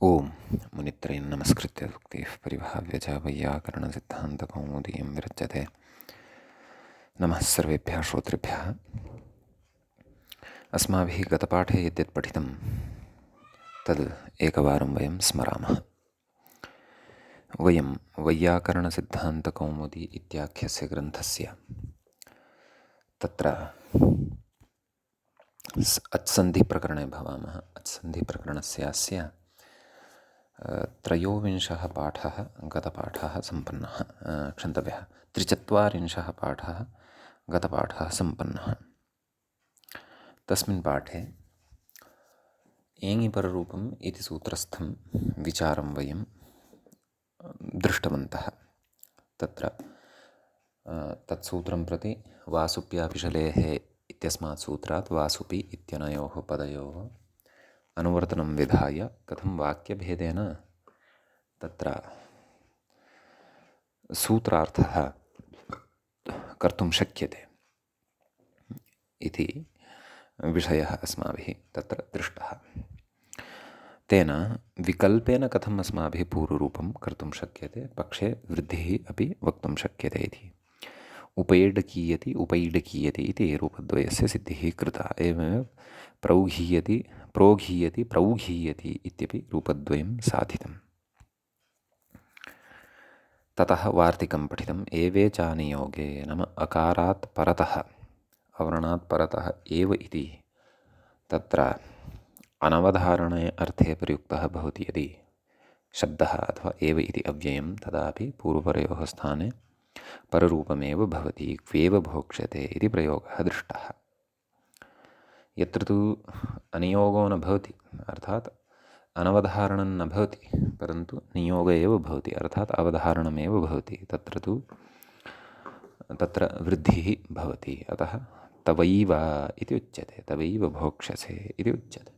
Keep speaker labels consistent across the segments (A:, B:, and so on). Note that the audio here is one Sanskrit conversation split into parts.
A: ओम मुनित्रयं नमस्कृत्य सूक्तिः परिभाव्य च वैयाकरणसिद्धान्तकौमुदीं विरच्यते। नमः सर्वेभ्यः श्रोतृभ्यः। अस्माभिः गतपाठे यद्यत् पठितं तद् एकवारं वयं स्मरामः। वयं वैयाकरणसिद्धान्तकौमुदी इत्याख्यस्य ग्रन्थस्य तत्र अच्सन्धिप्रकरणे भवामः। अच्सन्धिप्रकरणस्य अस्य त्रयोविंशः पाठः गतपाठः सम्पन्नः। क्षन्तव्यः 43 पाठः गतपाठः सम्पन्नः। तस्मिन् पाठे एङिपररूपम् इति सूत्रस्थं विचारं वयं दृष्टवन्तः। तत्र तत्सूत्रं प्रति वासुप्यापिशलेः इत्यस्मात् सूत्रात् वासुपि इत्यनयोः पदयोः अनुवर्तनं विधाय कथं वाक्यभेदेन तत्र सूत्रार्थः कर्तुं शक्यते इति विषयः अस्माभिः तत्र दृष्टः। तेन विकल्पेन कथम् अस्माभिः पूर्वरूपं कर्तुं शक्यते, पक्षे वृद्धिः अपि वक्तुं शक्यते इति। उपैडकीयति उपैडकीयति इति रूपद्वयस्य सिद्धिः कृता। एवमेव प्रौघीयति प्रोघीयति प्रौघीयति इत्यपि रूपद्वयं साधितम्। ततः वार्तिकं पठितम्। एवे चानियोगे नाम अकारात् परतः अवर्णात् परतः एव इति तत्र अनवधारणे अर्थे प्रयुक्तः भवति यदि शब्दः अथवा एव इति अव्ययं, तदापि पूर्वपरयोः स्थाने पररूपमेव भवति, क्वेव भोक्ष्यते इति प्रयोगः दृष्टः। यत्र तु अनियोगो न भवति अर्थात् अनवधारणं न भवति, परन्तु नियोग एव भवति अर्थात् अवधारणमेव भवति, तत्र वृद्धिः भवति। अतः तवैव इति उच्यते, तवैव भोक्ष्यसे इति उच्यते।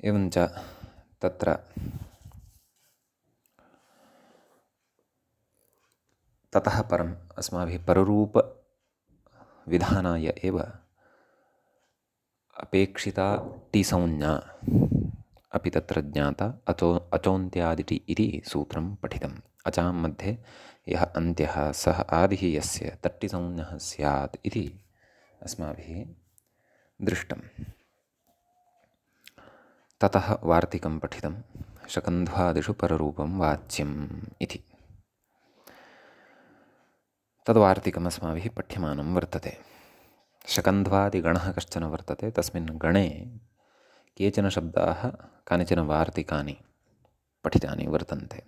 A: एवञ्च तत्र ततः परम् अस्माभिः पररूपविधानाय एव अपेक्षिता टिसंज्ञा अपि तत्र ज्ञाता। अचोन्त्यादिटि इति सूत्रं पठितम्। अचां मध्ये यः अन्त्यः सः आदिः यस्य तट्टिसंज्ञः स्यात् इति अस्माभिः दृष्टम्। ततः वार्तिकं पठितं। शकन्ध्वादिषु पररूपं वाच्यम् इति। तद्वार्तिकम् अस्माभिः पठ्यमानं वर्तते। शकन्ध्वादिगणः कश्चन वर्तते। तस्मिन् गणे केचन शब्दाः कानिचन वार्तिकानि पठितानि वर्तन्ते।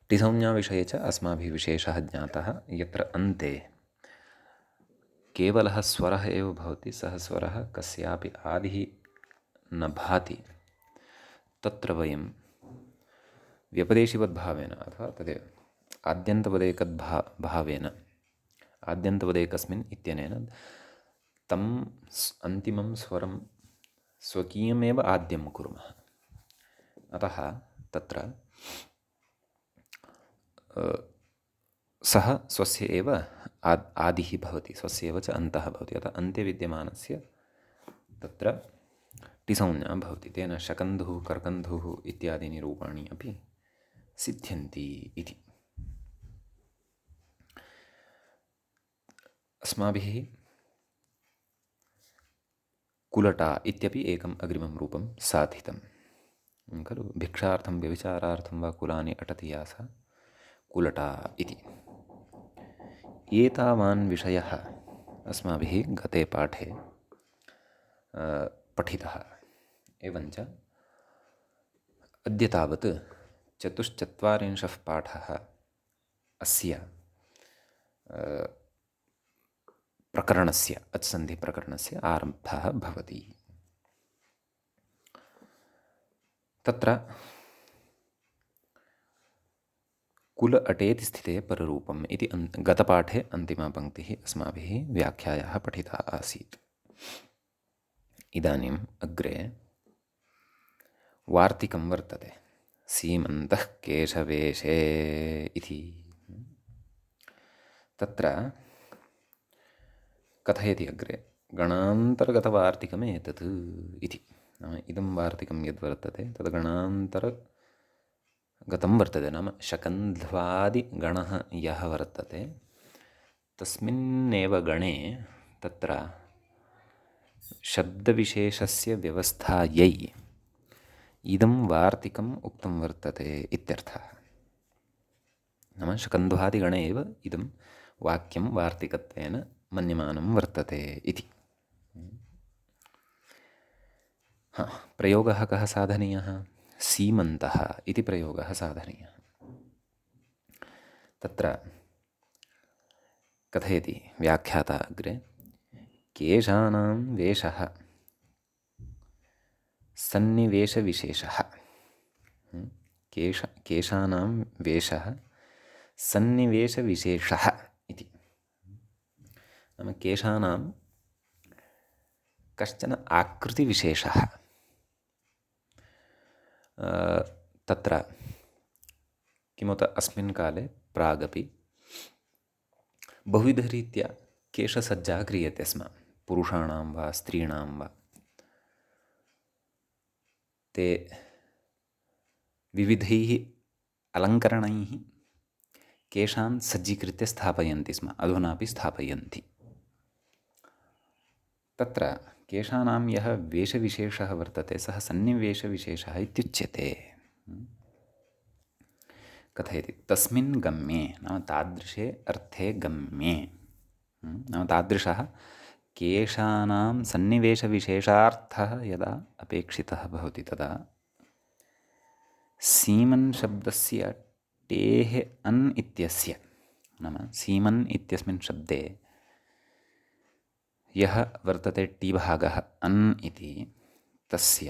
A: टिसंज्ञाविषये च अस्माभिः विशेषः ज्ञातः। यत्र अन्ते केवलः स्वरः एव भवति, सः स्वरः कस्यापि आदिः न भाति, तत्र वयं व्यपदेशिवद्भावेन अथवा तदेव आद्यन्तपदेकभावेन आद्यन्तपदेकस्मिन् इत्यनेन तम् अन्तिमं स्वरं स्वकीयमेव आद्यं कुर्मः। अतः तत्र सः स्वस्य एव आदिः भवति, स्वस्य एव च अन्तः भवति। अतः अन्ते विद्यमानस्य तत्र टिसंज्ञा भवति। तेन शकन्धुः कर्कन्धुः इत्यादीनि रूपाणि अपि सिद्ध्यन्ति इति। अस्माभिः कुलटा इत्यपि एकम् अग्रिमं रूपं साधितं खलु। भिक्षार्थं व्यभिचारार्थं वा कुलानि अटति या सा कुलटा इति। एतावान् विषयः अस्माभिः गते पाठे पठितः। एवञ्च अद्य तावत् 44 पाठः अस्य प्रकरणस्य अच्सन्धिप्रकरणस्य आरम्भः भवति। तत्र कुल अटेति स्थिते पररूपम् इति गतपाठे अन्तिमा पङ्क्तिः अस्माभिः व्याख्यायाः पठिता आसीत्। इदानीम् अग्रे वार्तिकं वर्तते। सीमन्तः केशवेशे इति। तत्र कथयति अग्रे गणान्तर्गतवार्तिकमेतत् इति। नाम इदं वार्तिकं यद्वर्तते तद् गतं वर्तते, नाम शकन्ध्वादिगणः यः वर्तते तस्मिन्नेव गणे तत्र शब्दविशेषस्य व्यवस्थायै इदं वार्तिकम् उक्तं वर्तते इत्यर्थः। नाम शकन्ध्वादिगणे एव इदं वाक्यं वार्तिकत्वेन मन्यमानं वर्तते इति। प्रयोगः कः साधनीयः? सीमन्तः इति प्रयोगः साधनीयः। तत्र कथयति व्याख्याता अग्रे, केशानां वेषः सन्निवेशविशेषः। केशानां वेषः सन्निवेशविशेषः इति। नाम केशानां कश्चन आकृतिविशेषः तत्र किमुत अस्मिन् काले प्रागपि बहुविधरीत्या केशसज्जा क्रियते स्म, पुरुषाणां वा स्त्रीणां वा। ते विविधैः अलङ्करणैः केशान् सज्जीकृत्य स्थापयन्ति स्म, अधुनापि स्थापयन्ति। तत्र केशानां यः वेषविशेषः वर्तते सः सन्निवेशविशेषः इत्युच्यते। कथयति, तस्मिन् गम्ये, नाम तादृशे अर्थे गम्ये, नाम तादृशः केशानां सन्निवेशविशेषार्थः यदा अपेक्षितः भवति तदा सीमन् शब्दस्य टेः अन् इत्यस्य, नाम सीमन् इत्यस्मिन् शब्दे यः वर्तते टीभागः अन् इति, तस्य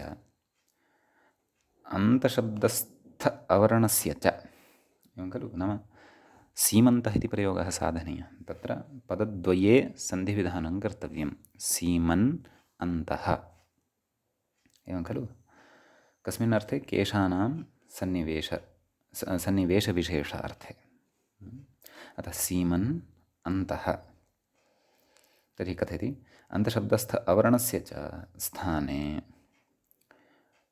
A: अन्तशब्दस्थ अवर्णस्य च, एवं खलु, नाम सीमन्तः इति प्रयोगः साधनीयः। तत्र पदद्वये सन्धिविधानं कर्तव्यं, सीमन् अन्तः, एवं खलु। कस्मिन् अर्थे? केशानां सन्निवेशविशेषार्थे। अतः सीमन् अन्तः। तर्हि कथयति, अन्तशब्दस्थ अवर्णस्य च स्थाने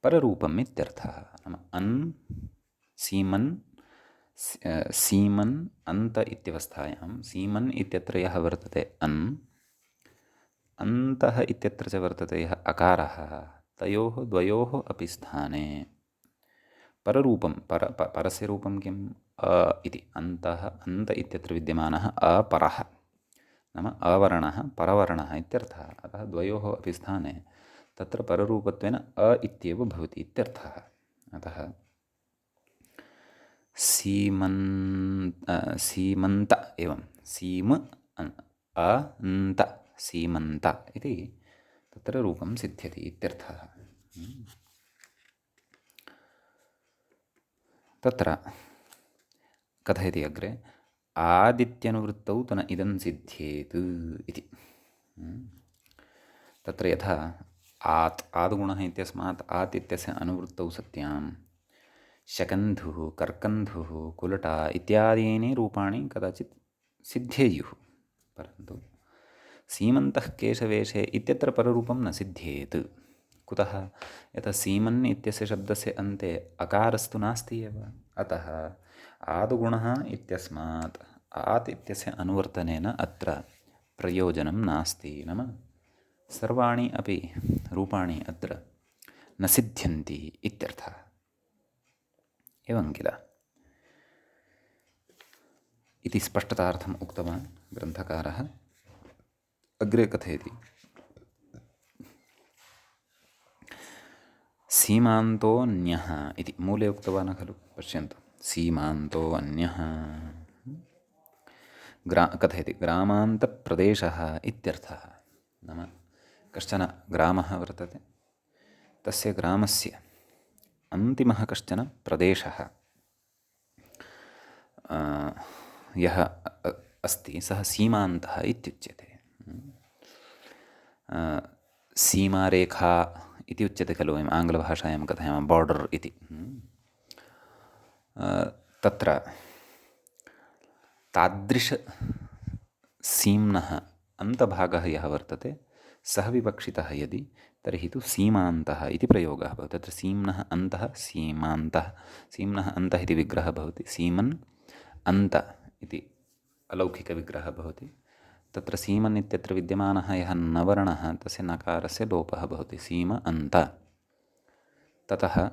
A: पररूपम् इत्यर्थः। नाम अन् सीमन् सीमन् अन्त इत्यवस्थायां सीमन् इत्यत्र यः वर्तते अन्, अन्तः इत्यत्र च वर्तते यः अकारः, तयोः द्वयोः अपि स्थाने पररूपं, परस्य रूपं किम्? अ इति। अन्तः, अन्त इत्यत्र विद्यमानः अपरः, नाम अवर्णः परवर्णः इत्यर्थः। अतः द्वयोः अपि स्थाने तत्र पररूपत्वेन अ इत्येव भवति इत्यर्थः। अतः सीमन्त एवं सीम अन्त सीमन्त इति तत्र रूपं सिद्ध्यति इत्यर्थः। तत्र कथयति अग्रे, आदित्यनुवृत्तौ तु न इदं सिद्ध्येत् इति। तत्र यथा आत्, आद्गुणः इत्यस्मात् आत् इत्यस्य अनुवृत्तौ सत्यां शकन्धुः, कर्कन्धुः, कुलटा इत्यादीनि रूपाणि कदाचित् सिद्ध्येयुः, परन्तु सीमन्तः केशवेषे इत्यत्र पररूपं न सिद्ध्येत्। कुतः? यतः सीमन् इत्यस्य शब्दस्य अन्ते अकारस्तु नास्ति एव। अतः आदुगुणः इत्यस्मात् आत् इत्यस्य अनुवर्तनेन अत्र प्रयोजनं नास्ति। नाम सर्वाणि अपि रूपाणि अत्र न सिद्ध्यन्ति इत्यर्थः। एवं किल इति स्पष्टतार्थम् उक्तवान् ग्रन्थकारः। अग्रे कथयति, सीमान्तोऽन्यः इति मूले उक्तवान् खलु, पश्यन्तु, सीमान्तोऽन्यः कथयति, ग्रामान्तप्रदेशः इत्यर्थः। नाम कश्चन ग्रामः वर्तते, तस्य ग्रामस्य अन्तिमः कश्चन प्रदेशः यः अस्ति सः सीमान्तः इत्युच्यते। सीमारेखा इति उच्यते खलु, वयम् आङ्ग्लभाषायां कथयामः बार्डर् इति। तत्र तादृशसीम्नः अन्तभागः यः वर्तते सः विवक्षितः यदि तर्हि तु सीमान्तः इति प्रयोगः भवति। तत्र सीम्नः अन्तः सीमान्तः, सीम्नः अन्तः इति विग्रहः भवति, सीमन् अन्त इति अलौकिकविग्रहः भवति। तत्र सीमन् इत्यत्र विद्यमानः यः नवर्णः तस्य नकारस्य लोपः भवति, सीम अन्त। ततः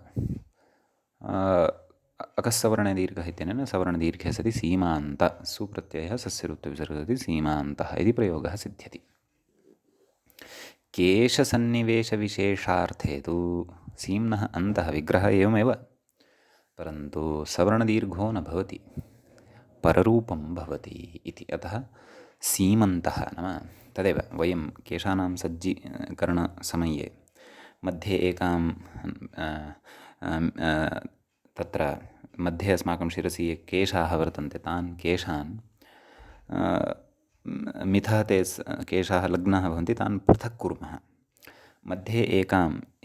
A: अकस्सवर्णदीर्घः इत्यनेन सवर्णदीर्घे सति सीमान्त, सुप्रत्ययः सस्यरुत्तविसर्गति सीमान्तः इति प्रयोगः सिद्ध्यति। केशसन्निवेशविशेषार्थे तु सीम्नः अन्तः विग्रहः एवमेव, परन्तु सवर्णदीर्घो न भवति, पररूपं भवति इति। अतः सीमन्तः नाम तदेव वयं केशानां सज्जीकरणसमये मध्ये एकां तत्र मध्ये अस्माकं शिरसि ये केशाः वर्तन्ते तान् केशान् मिथः ते केशाः लग्नाः भवन्ति तान् पृथक् कुर्मः। मध्ये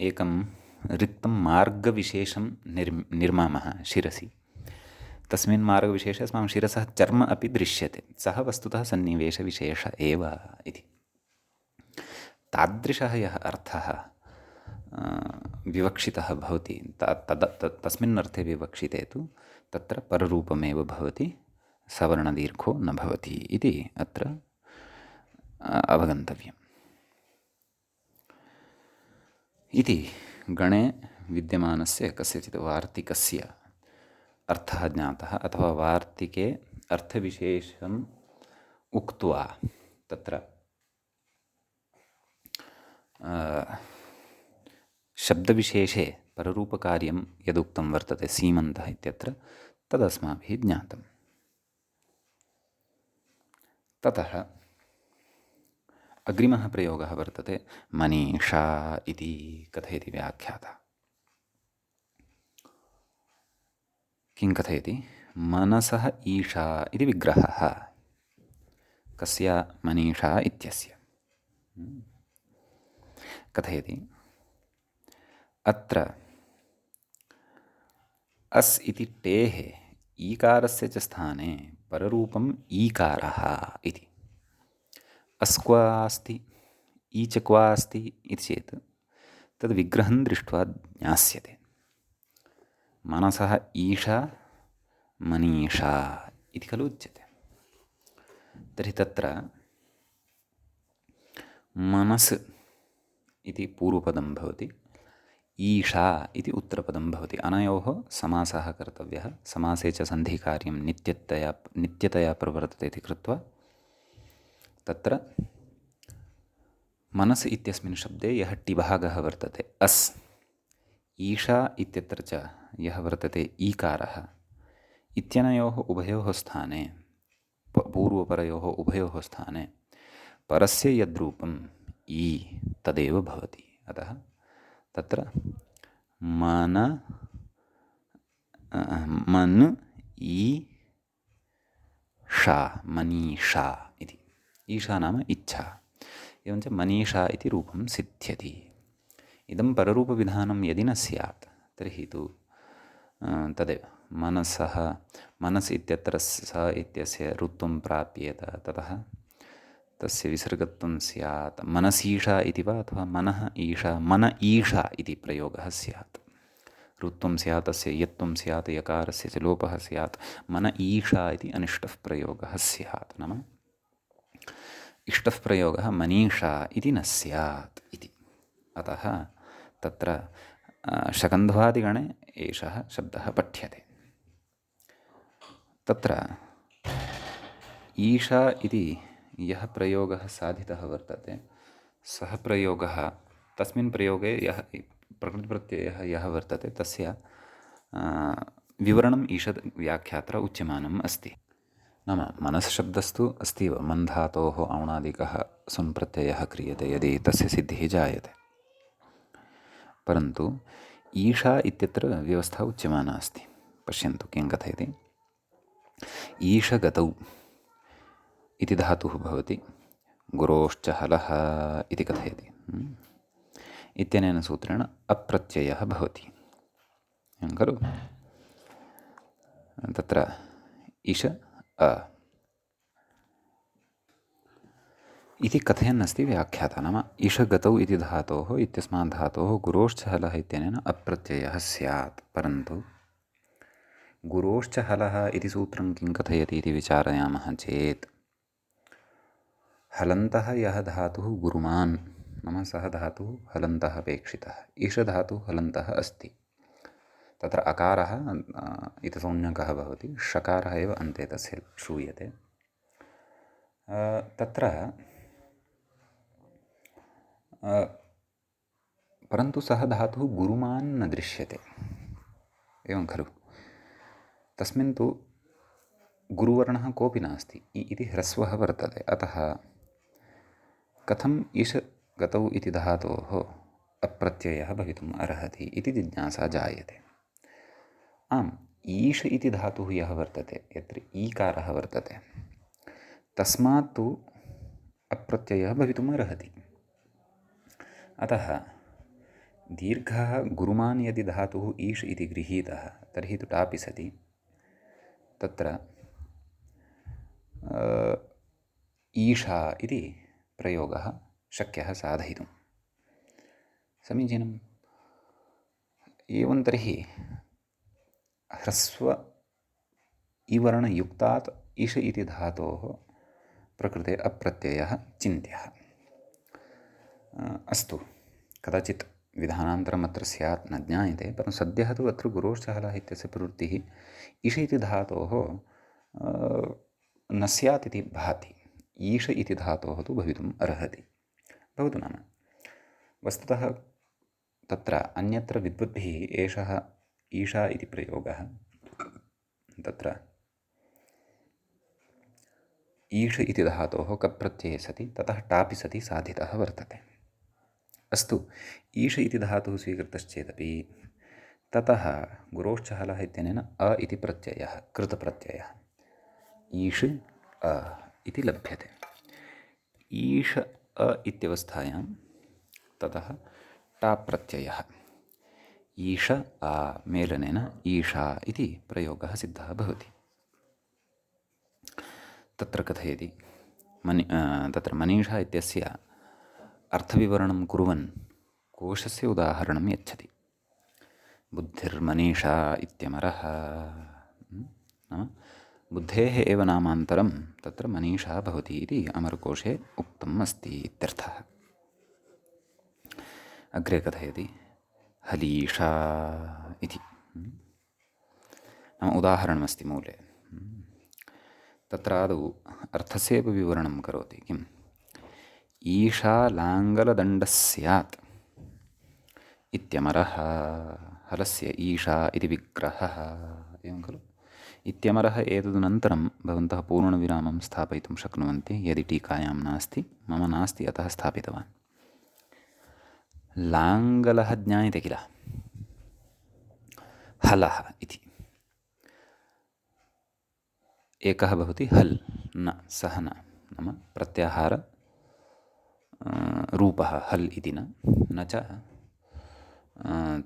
A: एकं रिक्तं मार्गविशेषं निर्मामः शिरसि। तस्मिन् मार्गविशेषे अस्माकं शिरसः चर्म अपि दृश्यते, सः वस्तुतः सन्निवेशविशेषः एव इति। तादृशः यः अर्थः विवक्षितः भवति तस्मिन् अर्थे विवक्षिते तु तत्र पररूपमेव भवति, सवर्णदीर्घो न भवति इति अत्र अवगन्तव्यम्। इति गणे विद्यमानस्य कस्यचित् वार्तिकस्य अर्थः ज्ञातः, अथवा वार्तिके अर्थविशेषम् उक्त्वा तत्र शब्दविशेषे पररूपकार्यं यदुक्तं वर्तते सीमन्तः इत्यत्र तदस्माभिः ज्ञातम्। ततः अग्रिमः प्रयोगः वर्तते मनीषा इति कथयति व्याख्याता। किं कथयति? मनसः ईशा इति विग्रहः कस्य? मनीषा इत्यस्य। कथयति अत्र अस् इति टेः ईकारस्य च स्थाने पररूपम् ईकारः इति। अस् क्वा अस्ति, ई च क्वा अस्ति इति चेत् तद् विग्रहं दृष्ट्वा ज्ञास्यते। मनसः ईशा मनीषा इति खलु उच्यते। तर्हि तत्र मनस् इति पूर्वपदं भवति, ईशा इति उत्तरपदं भवति। अनयोः समासः कर्तव्यः, समासे च सन्धिकार्यं नित्यतया प्रवर्तते इति कृत्वा तत्र मनस् इत्यस्मिन् शब्दे यः टिभागः वर्तते अस्, ईशा इत्यत्र च यः वर्तते ईकारः, इत्यनयोः उभयोः स्थाने, पूर्वपरयोः उभयोः स्थाने परस्य यद्रूपम् ई तदेव भवति। अतः तत्र मन् ईशा मनीषा इति। ईशा नाम इच्छा, एवञ्च मनीषा इति रूपं सिद्ध्यति। इदं पररूपविधानं यदि न स्यात् तर्हि तु तदेव मनस् इत्यत्र स इत्यस्य ऋत्वं प्राप्येत, ततः तस्य विसर्गत्वं स्यात्। मनसीषा इति वा अथवा मनः ईशा, मन ईशा इति प्रयोगः स्यात्। ऋत्वं स्यात्, तस्य यत्वं स्यात्, यकारस्य च लोपः स्यात्। मन ईशा इति अनिष्टः प्रयोगः स्यात्, नाम इष्टः प्रयोगः मनीषा इति न स्यात् इति। अतः तत्र शकन्ध्वादिगणे एषः शब्दः पठ्यते। तत्र ईशा इति यः प्रयोगः साधितः वर्तते सः प्रयोगः, तस्मिन् प्रयोगे यः प्रकृतिप्रत्ययः यः वर्तते तस्य विवरणम् ईषद् व्याख्यात्र उच्यमानम् अस्ति। नाम मनस्शब्दस्तु अस्ति एव, मन्धातोः औणादिकः सुन्प्रत्ययः क्रियते यदि तस्य सिद्धिः जायते, परन्तु ईशा इत्यत्र व्यवस्था उच्यमाना अस्ति। पश्यन्तु किं कथयति। ईशगतौ इति धातुः भवति, गुरोश्च हलः इति कथयति। इत्यनेन सूत्रेण अप्रत्ययः भवति खलु। तत्र इश अ इति कथयन्नस्ति व्याख्याता। नाम इषगतौ इति धातोः इत्यस्मात् धातोः गुरोश्च हलः इत्यनेन अप्रत्ययः स्यात्। परन्तु गुरोश्च हलः इति सूत्रं किं कथयति इति विचारयामः चेत् हलन्तः यः धातुः गुरुमान्, नाम सः धातुः हलन्तः अपेक्षितः। ईषधातुः हलन्तः अस्ति। तत्र अकारः इतसंज्ञकः भवति, षकारः एव अन्ते तस्य श्रूयते। तत्र परन्तु सः धातुः गुरुमान् न दृश्यते, एवं खलु। तस्मिन् तु गुरुवर्णः कोऽपि नास्ति, इ इति ह्रस्वः वर्तते। अतः कथम् ईश गतौ इति धातोः अप्रत्ययः भवितुम् अर्हति इति जिज्ञासा जायते। आम्, ईश इति धातुः यः वर्तते, यत्र ईकारः वर्तते, तस्मात् तु अप्रत्ययः भवितुम् अर्हति। अतः दीर्घः गुरुमान् यदि धातुः ईश् इति गृहीतः तर्हि तु टापि सति तत्र ईशा इति प्रयोगः शक्यः साधयितुं। समीचीनम्। एवं तर्हि ह्रस्व इवर्णयुक्तात् इष इति धातोः प्रकृते अप्रत्ययः चिन्त्यः। अस्तु, कदाचित् विधानान्तरम् अत्र स्यात् न ज्ञायते, परन्तु सद्यः तु अत्र गुरोश्च हलः इत्यस्य प्रवृत्तिः ईश इति धातोः न स्यात् इति भाति। ईश इति धातोः तु भवितुम् अर्हति। भवतु नाम, वस्तुतः तत्र अन्यत्र विद्वद्भिः एषः ईशा इति प्रयोगः तत्र ईश इति धातोः कप्रत्यये सति ततः टापि सति साधितः वर्तते। अस्तु, ईश इति धातुः स्वीकृतश्चेदपि ततः गुरोश्च हलः इत्यनेन अ इति प्रत्ययः, कृतप्रत्ययः ईश अ इति लभ्यते। ईश अ इत्यवस्थायां ततः टाप् प्रत्ययः ईश आ मेलनेन ईशा इति प्रयोगः सिद्धः भवति। तत्र कथयति तत्र मनीषा इत्यस्य अर्थविवरणं कुर्वन् कोशस्य उदाहरणं यच्छति। बुद्धिर्मनीषा इत्यमरः, नाम बुद्धेः एव नामान्तरं तत्र मनीषा भवति इति अमरकोशे उक्तम् अस्ति इत्यर्थः। अग्रे कथयति हलीषा इति, नाम उदाहरणमस्ति मूले। तत्र आदौ अर्थस्यैव विवरणं करोति। किम्? ईशा लाङ्गलदण्डः स्यात् इत्यमरः हलस्य ईशा इति विग्रहः, एवं खलु। इत्यमरः एतदनन्तरं भवन्तः पूर्णविरामं स्थापयितुं शक्नुवन्ति यदि टीकायां नास्ति। मम नास्ति, अतः स्थापितवान्। लाङ्गलः ज्ञायते किल, हलः इति एकः भवति, हल् न, सः न, नाम प्रत्याहार रूपः हल् इति न च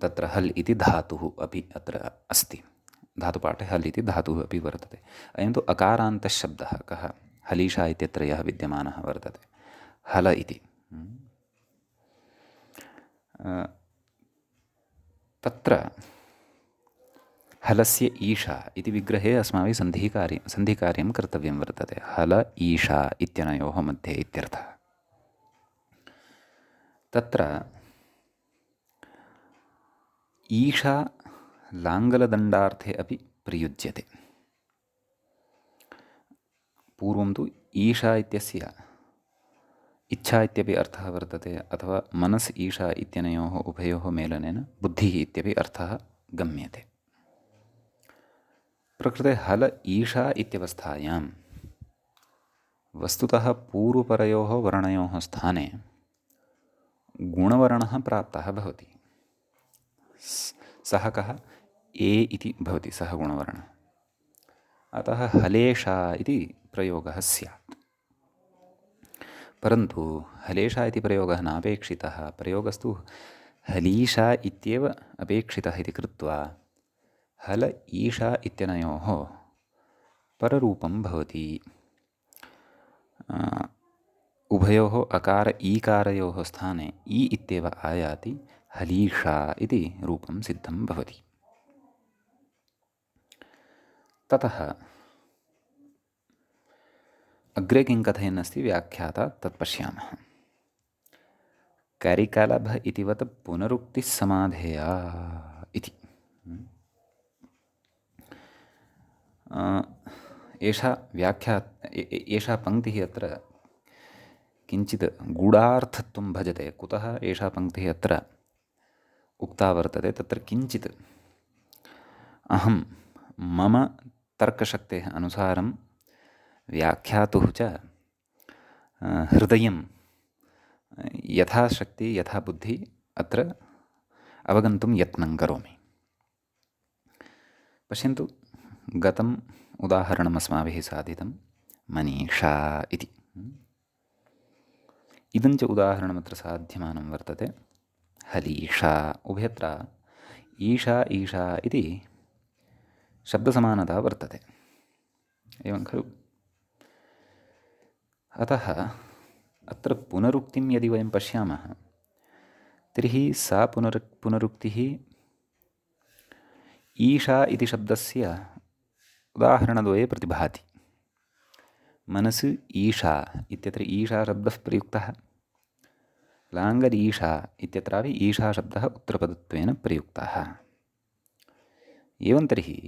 A: तत्र हल् इति धातुः अपि अत्र अस्ति। धातुपाठे हल् इति धातुः अपि वर्तते। अयं तु अकारान्तशब्दः। कः? हलीशा इत्यत्र यः विद्यमानः वर्तते हल इति। तत्र हलस्य ईशा इति विग्रहे अस्माभिः सन्धिकार्यं कर्तव्यं वर्तते। हल ईशा इत्यनयोः मध्ये इत्यर्थः। तत्र ईशा लाङ्गलदण्डार्थे अपि प्रयुज्यते। पूर्वं तु ईशा इत्यस्य इच्छा इत्यपि अर्थः वर्तते, अथवा मनस् ईशा इत्यनयोः उभयोः मेलनेन बुद्धिः इत्यपि अर्थः गम्यते। प्रकृते हल ईशा इत्यवस्थायां वस्तुतः पूर्वपरयोः वर्णयोः स्थाने गुणवर्णः प्राप्तः भवति। सः कः? ए इति भवति सः गुणवर्णः। अतः हलेशा इति प्रयोगः स्यात्। परन्तु हलेशा इति प्रयोगः नापेक्षितः। प्रयोगस्तु हलीशा इत्येव अपेक्षितः इति कृत्वा हल ईशा इत्यनयोः पररूपं भवति।
B: उभयोः अकार ईकारयोः स्थाने इ इत्येव आयाति, हलीषा इति रूपं सिद्धं भवति। ततः अग्रे किं कथयन् अस्ति व्याख्याता तत् पश्यामः। करिकलभ इतिवत् पुनरुक्तिः समाधेया इति। एषा पङ्क्तिः अत्र किञ्चित् गूढार्थत्वं भजते। कुतः एषा पङ्क्तिः अत्र उक्ता वर्तते? तत्र किञ्चित् अहं मम तर्कशक्तेः अनुसारं व्याख्यातुः च हृदयं यथाशक्ति यथा बुद्धि अत्र अवगन्तुं यत्नं करोमि। पश्यन्तु, गतम् उदाहरणम् अस्माभिः साधितं मनीषा इति। इदं च उदाहरणमत्र साध्यमानं वर्तते हलीषा। उभयत्र ईशा ईशा इति शब्दसमानता वर्तते, एवं खलु? अतः अत्र पुनरुक्तिं यदि वयं पश्यामः तर्हि सा पुनरुक्तिः ईशा इति शब्दस्य उदाहरणद्वये प्रतिभाति। मनसि ईशा इत्यत्र ईशा शब्दः प्रयुक्तः, लाङ्गरीशा इत्यत्रापि ईशा शब्दः उत्तरपदत्वेन प्रयुक्तः। एवं तर्हि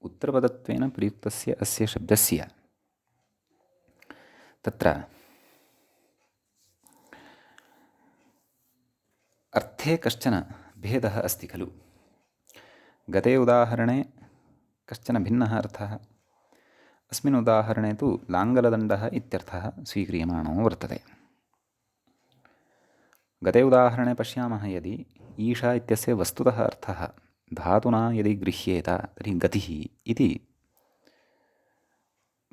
B: उत्तरपदत्वेन प्रयुक्तस्य अस्य शब्दस्य तत्र अर्थे कश्चन भेदः अस्ति खलु। गते उदाहरणे कश्चन भिन्नः अर्थः, अस्मिन् उदाहरणे तु लाङ्गलदण्डः इत्यर्थः स्वीक्रियमाणो वर्तते। गते उदाहरणे पश्यामः यदि ईशा इत्यस्य वस्तुतः अर्थः धातुना यदि गृह्येत तर्हि गतिः इति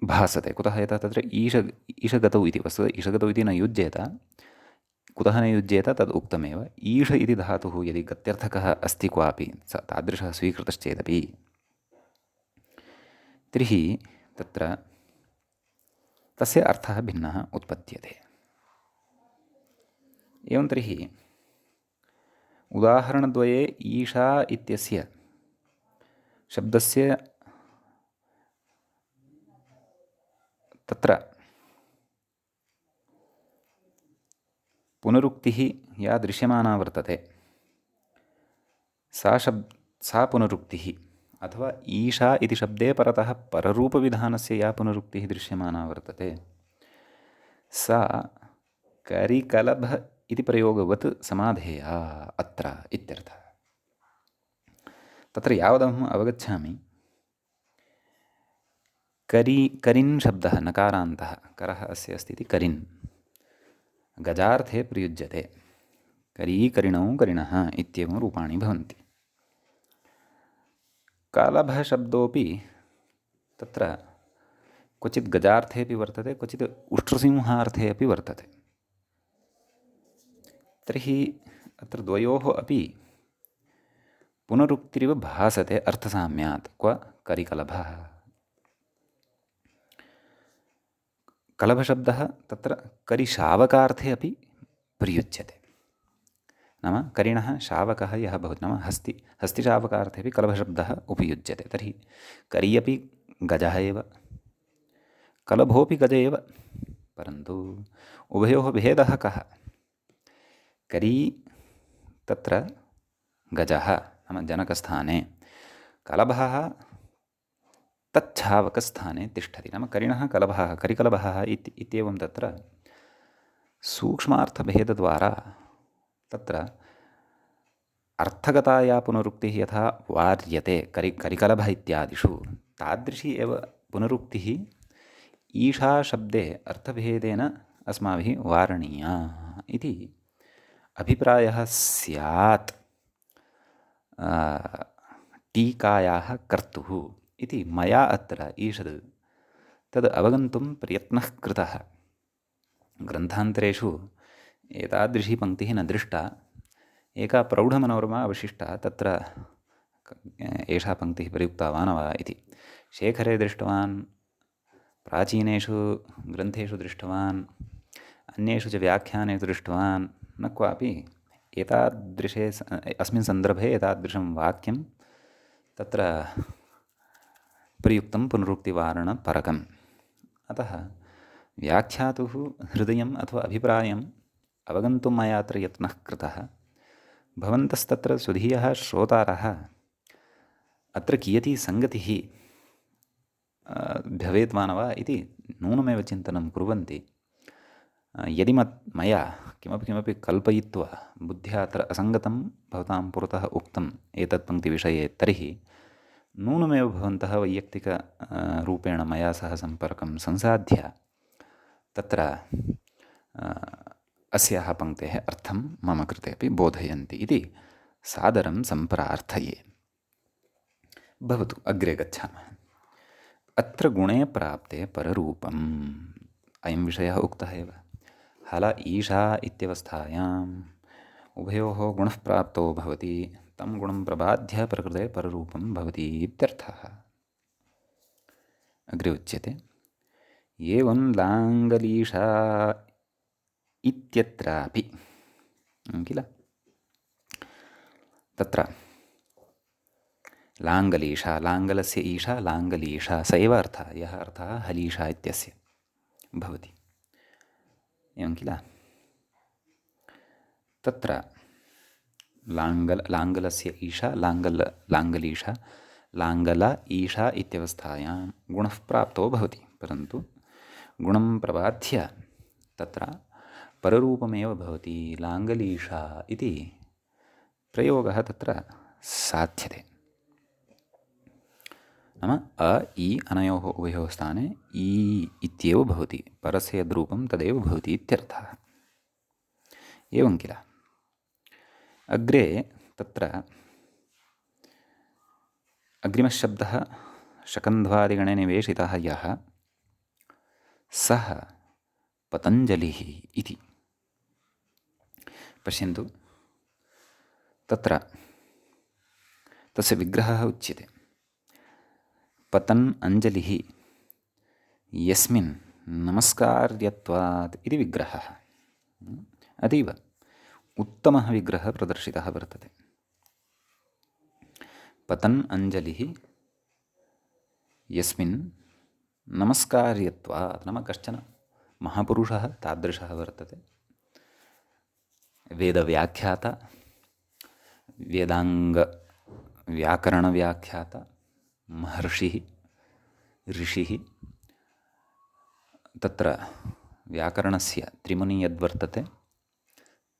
B: भासते। कुतः यतः तत्र ईशगतौ इति वस्तुतः ईशगतौ इति न युज्येत। कुतः न युज्येत तद् उक्तमेव। ईश इति धातुः यदि गत्यर्थकः अस्ति क्वापि तादृशः स्वीकृतश्चेदपि तर्हि तत्र तस्य अर्थः भिन्नः उत्पद्यते। एवं तर्हि उदाहरणद्वये ईशा इत्यस्य शब्दस्य तत्र पुनरुक्तिः या दृश्यमाना वर्तते सा पुनरुक्तिः, अथवा ईशा इति शब्दे परतः पररूपविधानस्य या पुनरुक्तिः दृश्यमाना वर्तते सा करिकलभ इति प्रयोगवत् समाधेया अत्र इत्यर्थः। तत्र यावदहम् अवगच्छामि, करिन् शब्दः नकारान्तः, करः अस्य अस्ति इति करिन् गजार्थे प्रयुज्यते। करी करिणौ करिणः इत्येवं रूपाणि भवन्ति। कलभशब्दोऽपि तत्र क्वचित् गजार्थे वर्तते, क्वचित् उष्ट्रसिंहार्थे अपि वर्तते। तर्हि अत्र द्वयोः अपि पुनरुक्तिरिव भासते अर्थसाम्यात्। क्व करिकलभः। कलभशब्दः तत्र करिशावकार्थे अपि प्रयुज्यते। नाम करिणः शावकः यः भवति, नाम हस्तिशावकार्थे अपि कलभशब्दः उपयुज्यते। तर्हि करि अपि गजः एव, कलभोऽपि गज एव, परन्तु उभयोः भेदः कः? करी तत्र गजः नाम जनकस्थाने, कलभः तच्छावकस्थाने तिष्ठति। नाम करिणः कलभः करिकलभः इत्येवं तत्र सूक्ष्मार्थभेदद्वारा तत्र अर्थगता या पुनरुक्तिः यथा वार्यते करिकलभ इत्यादिषु, तादृशी एव पुनरुक्तिः ईशाशब्दे अर्थभेदेन अस्माभिः वारणीया इति अभिप्रायः स्यात् टीकायाः कर्तुः इति मया अत्र ईषद् तद् अवगन्तुं प्रयत्नः कृतः। ग्रन्थान्तरेषु एतादृशी पङ्क्तिः न दृष्टा, एका प्रौढमनोरमा अवशिष्टा। तत्र एषा पङ्क्तिः प्रयुक्ता वा न वा इति शेखरे दृष्टवान्, प्राचीनेषु ग्रन्थेषु दृष्टवान्, अन्येषु च व्याख्यानेषु दृष्टवान् न क्वापि एतादृशे अस्मिन् सन्दर्भे एतादृशं वाक्यं तत्र प्रयुक्तं पुनरुक्तिवारणपरकम्। अतः व्याख्यातुः हृदयम् अथवा अभिप्रायम् अवगन्तुं मया अत्र यत्नः कृतः। भवन्तस्तत्र स्वधीयः श्रोतारः अत्र कियती सङ्गतिः भवेत् वा न वा इति नूनमेव चिन्तनं कुर्वन्ति। यदि मया किमपि कल्पयित्वा बुद्ध्या अत्र असङ्गतं भवतां पुरतः उक्तम् एतत् पङ्क्तिविषये, तर्हि नूनमेव भवन्तः वैयक्तिक रूपेण मया सह सम्पर्कं संसाध्य तत्र अस्याः पङ्क्तेः अर्थं मम कृते अपि बोधयन्ति इति सादरं सम्प्रार्थये। भवतु, अग्रे गच्छामः। अत्र गुणे प्राप्ते पररूपम्, अयं विषयः उक्तः एव। हल ईशा इत्यवस्थायाम् उभयोः गुणः प्राप्तो भवति, तं गुणं प्रबाध्य प्रकृते पररूपं भवति इत्यर्थः। अग्रे उच्यते एवं लाङ्गलीशा इत्यत्रापि, किल तत्र लाङ्गलीशा, लाङ्गलस्य ईशा लाङ्गलीशा स एव अर्थः, यः अर्थः हलीशा इत्यस्य भवति, एवं किल। तत्र लाङ्गलस्य ईशा लाङ्गलीशा लाङ्गल ईशा इत्यवस्थायां गुणः प्राप्तो भवति, परन्तु गुणं प्रबाध्य तत्र पररूपमेव भवति लाङ्गलीशा इति प्रयोगः तत्र साध्यते। नाम अ इ अनयोः उभयोः स्थाने इ इत्येव भवति, परस्य यद्रूपं तदेव भवति इत्यर्थः, एवं किल। अग्रे तत्र अग्रिमः शब्दः शकन्ध्वादिगणे निवेशितः यः सः पतञ्जलिः इति। पश्यन्तु, तत्र तस्य विग्रहः उच्यते। पतन् अञ्जलिः यस्मिन् नमस्कार्यत्वात् इति विग्रहः। अतीव उत्तमः विग्रहः प्रदर्शितः वर्तते। पतन् अञ्जलिः यस्मिन् नमस्कार्यत्वात्, नाम कश्चन महापुरुषः तादृशः वर्तते, वेदव्याख्याता, वेदाङ्गव्याकरणव्याख्याता, महर्षिः, ऋषिः, तत्र व्याकरणस्य त्रिमुनि यद्वर्तते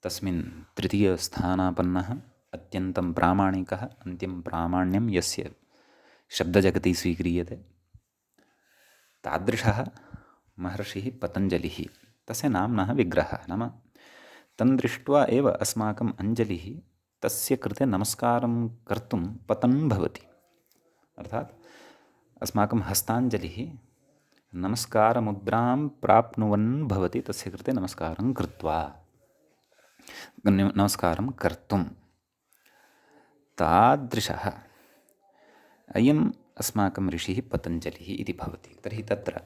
B: तस्मिन् तृतीयस्थानापन्नः, अत्यन्तं प्रामाणिकः, अन्त्यं प्रामाण्यं यस्य शब्दजगति स्वीक्रियते, तादृशः महर्षिः पतञ्जलिः, तस्य नाम्नः विग्रहः। नाम तं दृष्ट्वा एव अस्माकम् अञ्जलिः तस्य कृते नमस्कारं कर्तुं पतन् भवति, अर्थात् अस्माकं हस्ताञ्जलिः नमस्कारमुद्रां प्राप्नुवन् भवति, तस्य कृते नमस्कारं कृत्वा नमस्कारं कर्तुं। तादृशः अयम् अस्माकं ऋषिः पतञ्जलिः इति भवति। तर्हि तत्र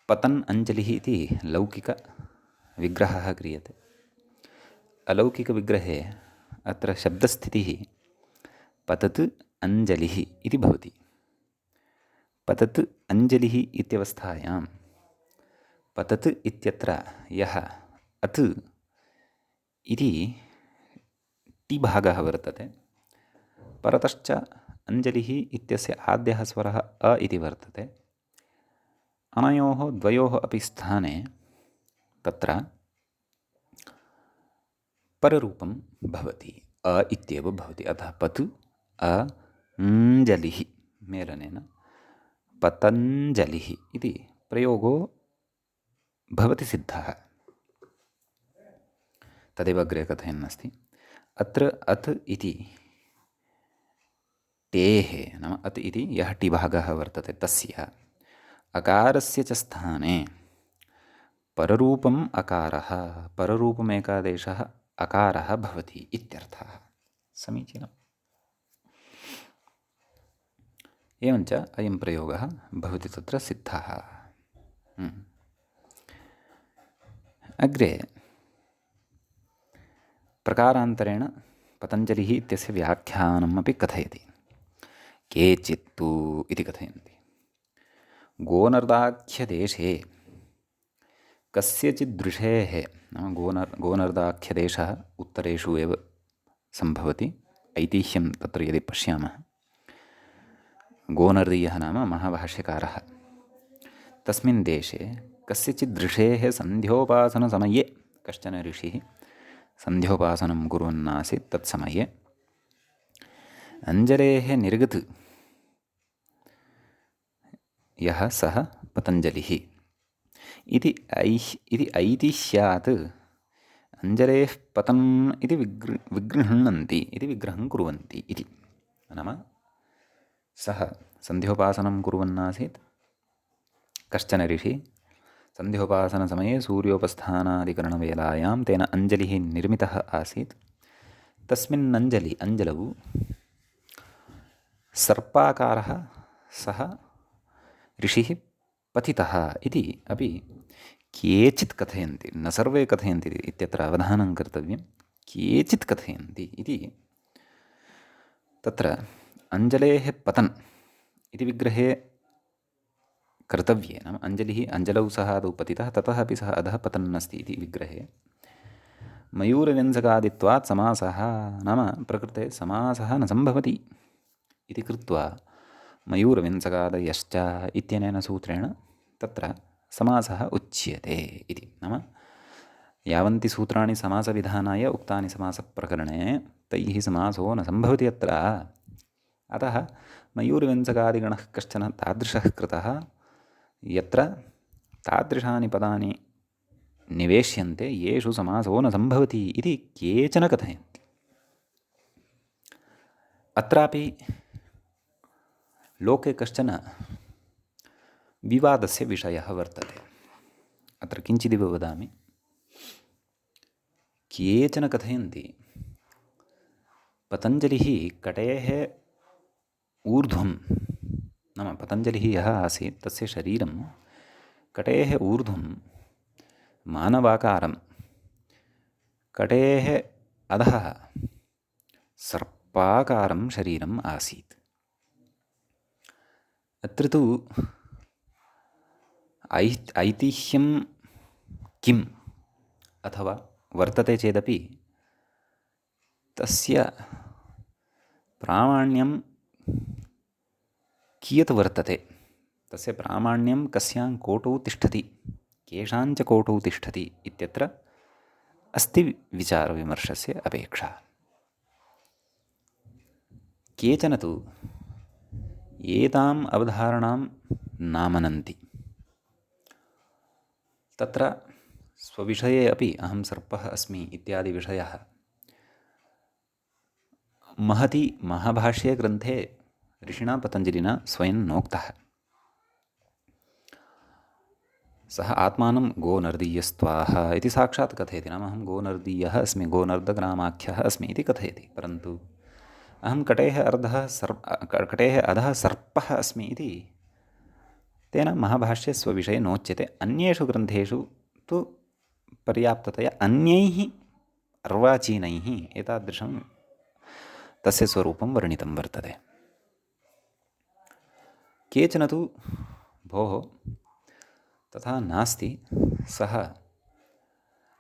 B: पतन् अञ्जलिः इति लौकिकविग्रहः क्रियते। अलौकिकविग्रहे अत्र शब्दस्थितिः पतत् अञ्जलिः इति भवति। पतत् अञ्जलिः इत्यवस्थायां पतत् इत्यत्र यः अत् इति टिभागः वर्तते, परतश्च अञ्जलिः इत्यस्य आद्यः स्वरः अ इति वर्तते, अनयोः द्वयोः अपि स्थाने तत्र पररूपं भवति, अ इत्येव भवति। अतः पत् अञ्जलिः मेलनेन पतञ्जलिः इति प्रयोगो भवति सिद्धः। तदेव अग्रे कथयन्नस्ति। अत्र अत् इति टेः, नाम अत् इति यः टिभागः वर्तते तस्य अकारस्य च स्थाने पररूपम् अकारः, पररूपमेकादेशः अकारः भवति इत्यर्थः। समीचीनम्। एवञ्च अयं प्रयोगः भवति तत्र सिद्धः। अग्रे प्रकारान्तरेण पतञ्जलिः इत्यस्य व्याख्यानम् अपि कथयति। केचित्तु इति कथयन्ति। गोनर्दाख्यदेशे कस्यचिद् ऋषेः, नाम गोनर्दाख्यदेशः उत्तरेषु एव सम्भवति। ऐतिह्यं तत्र यदि पश्यामः, गोनर्दीयः नाम महाभाष्यकारः। तस्मिन् देशे कस्यचिद् ऋषेः सन्ध्योपासनसमये कश्चन ऋषिः सन्ध्योपासनं कुर्वन्नासीत्। तत्समये अञ्जलेः निर्गत् यः सः पतञ्जलिः इति ऐतिह्यात् अञ्जलेः पतन् इति विगृह्णन्ति इति विग्रहं कुर्वन्ति इति। नाम सः सन्ध्योपासनं कुर्वन्नासीत्। कश्चन ऋषिः सन्ध्योपासनसमये सूर्योपस्थानादिकरणवेलायां तेन अञ्जलिः निर्मितः आसीत्। तस्मिन् अञ्जलौ सर्पाकारः सः ऋषिः पतितः इति अपि केचित् कथयन्ति। न सर्वे कथयन्ति इत्यत्र अवधानं कर्तव्यं। केचित् कथयन्ति इति। तत्र अञ्जलेः पतन् इति विग्रहे कर्तव्ये, नाम अञ्जलौ सः आदौ पतितः, ततः अपि सः अधः पतन् अस्ति इति विग्रहे मयूरव्यञ्जकादित्वात् समासः, नाम प्रकृते समासः न सम्भवति इति कृत्वा मयूरव्यञ्जकादयश्च इत्यनेन सूत्रेण तत्र समासः उच्यते इति। नाम यावन्ति सूत्राणि समासविधानाय उक्तानि समासप्रकरणे तैः समासो न सम्भवति अत्र। अतः मयूरव्यञ्जकादिगणः कश्चन तादृशः कृतः यत्र तादृशानि पदानि निवेश्यन्ते येषु समासो न सम्भवति इति केचन कथयन्ति। अत्रापि लोके कश्चन विवादस्य विषयः वर्तते। अत्र किञ्चिदिव वदामि। केचन कथयन्ति पतञ्जलिः कटेः ऊर्ध्वं, नाम पतञ्जलिः यः आसीत् तस्य शरीरं कटेः ऊर्ध्वं मानवाकारं, कटेः अधः सर्पाकारं शरीरम् आसीत्। अत्र तु ऐतिह्यं किम् अथवा वर्तते चेदपि तस्य प्रामाण्यं कियत् वर्तते, तस्य प्रामाण्यं कस्यां कोटौ तिष्ठति, केषाञ्च कोटौ तिष्ठति इत्यत्र अस्ति विचारविमर्शस्य अपेक्षा। केचन तु एताम् अवधारणां नामनन्ति। तत्र स्वविषये अपि अहं सर्पः अस्मि इत्यादि विषयः महति महाभाष्ये ग्रन्थे ऋषिणा पतञ्जलिना स्वयं नोक्तः। सः आत्मानं गोनर्दीयस्त्वाः इति साक्षात् कथयति। नाम अहं गोनर्दीयः अस्मि, गोनर्दग्रामाख्यः अस्मि इति कथयति। परन्तु अहं कटेः अधः सर्पः अस्मि इति तेन महाभाष्ये स्वविषये नोच्यते। अन्येषु ग्रन्थेषु तु पर्याप्ततया अन्यैः अर्वाचीनैः एतादृशं तस्य स्वरूपं वर्णितं वर्तते। केचन तु भोः तथा नास्ति, सः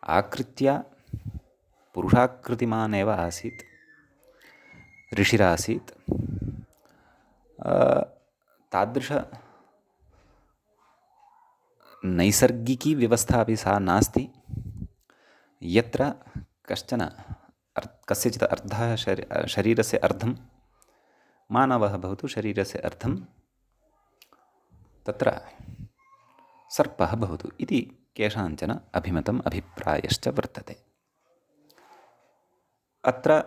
B: आकृत्या पुरुषाकृतिमान् एव आसीत्, ऋषिरासीत्। तादृश नैसर्गिकी व्यवस्था अपि सा नास्ति यत्र कश्चन कस्यचित् अर्धः शरीरस्य अर्धं मानवः भवतु, शरीरस्य अर्धं तत्र सर्पः भवतु इति केषाञ्चन अभिमतम् अभिप्रायश्च वर्तते। अत्र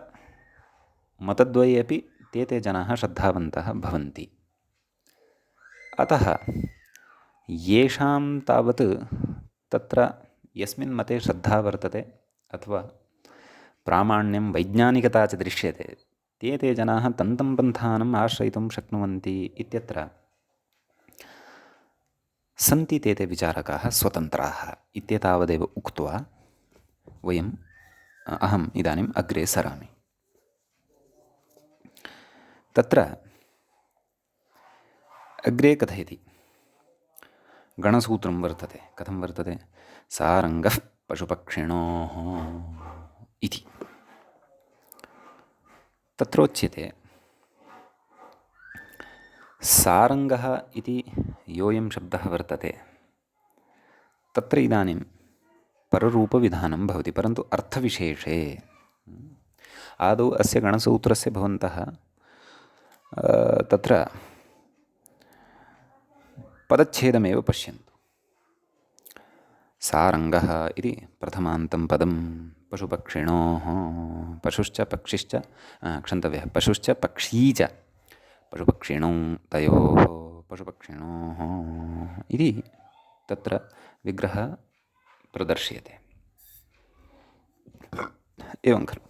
B: मतद्वये अपि ते जनाः श्रद्धावन्तः भवन्ति। अतः येषां तावत् तत्र यस्मिन् मते श्रद्धा वर्तते अथवा प्रामाण्यं वैज्ञानिकता च दृश्यते, ते जनाः तन्तं पन्थानम् आश्रयितुं शक्नुवन्ति इत्यत्र सन्ति ते ते विचारकाः स्वतन्त्राः इत्येतावदेव उक्त्वा अहम् इदानीम् अग्रे सरामि। तत्र अग्रे कथयति, गणसूत्रं वर्तते। कथं वर्तते? सारङ्गः पशुपक्षिणोः इति। तत्रोच्यते सारङ्गः इति योऽयं शब्दः वर्तते, तत्र इदानीं पररूपविधानं भवति, परन्तु अर्थविशेषे। आदौ अस्य गणसूत्रस्य भवन्तः तत्र पदच्छेदमेव पश्यन्तु। सारङ्गः इति प्रथमान्तं पदं, पशुपक्षिणोः, पशुश्च पक्षिश्च क्षन्तव्यः, पशुश्च पक्षी च, पशुपक्षिणौ तयोः, पशुपक्षिणोः इति तत्र विग्रहः प्रदर्श्यते। एवं खलु?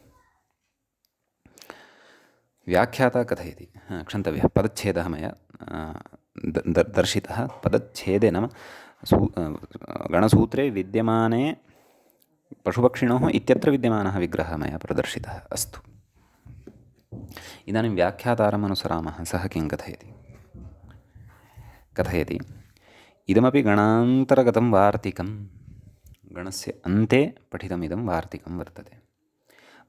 B: व्याख्याता कथयति, क्षन्तव्यः, पदच्छेदः मया दर्शितः। पदच्छेदे नाम गणसूत्रे विद्यमाने पशुपक्षिणोः इत्यत्र विद्यमानः विग्रहः मया प्रदर्शितः। अस्तु, इदानीं व्याख्यातारम् अनुसरामः। सः किं कथयति? कथयति, इदमपि गणान्तर्गतं वार्तिकं, गणस्य अन्ते पठितमिदं वार्तिकं वर्तते,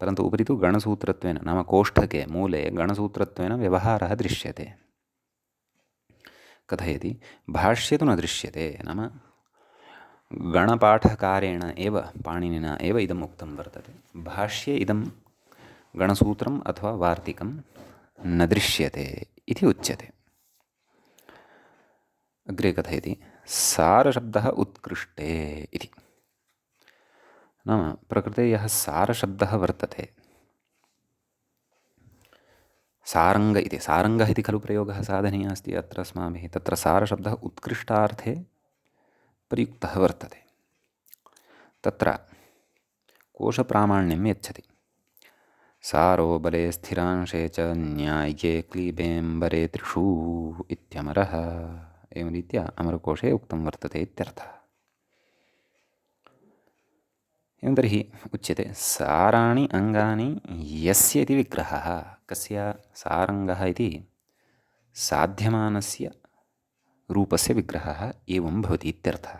B: परन्तु उपरि तु गणसूत्रत्वेन नाम कोष्ठके मूले गणसूत्रत्वेन व्यवहारः दृश्यते। कथयति, भाष्ये तु न दृश्यते, नाम गणपाठकारेण एव, पाणिनिना एव इदम् उक्तं वर्तते। भाष्ये इदं गणसूत्रम् अथवा वार्तिकं न दृश्यते इति उच्यते। अग्रे कथयति, सारशब्दः उत्कृष्टे इति। नाम प्रकृते यः सारशब्दः वर्तते, सारङ्ग इति, सारङ्गः इति खलु प्रयोगः साधनीयः अस्ति अत्र अस्माभिः। तत्र सारशब्दः उत्कृष्टार्थे प्रयुक्तः वर्तते। तत्र कोशप्रामाण्यं यच्छति। सारो बले स्थिरांशे च न्याय्ये क्लीबेऽम्बरे त्रिषु इत्यमरः, एवं रीत्या अमरकोशे उक्तं वर्तते इत्यर्थः। एवं तर्हि उच्यते, साराणि अङ्गानि यस्य इति विग्रहः। कस्य? सारङ्गः इति साध्यमानस्य रूपस्य विग्रहः एवं भवति इत्यर्थः।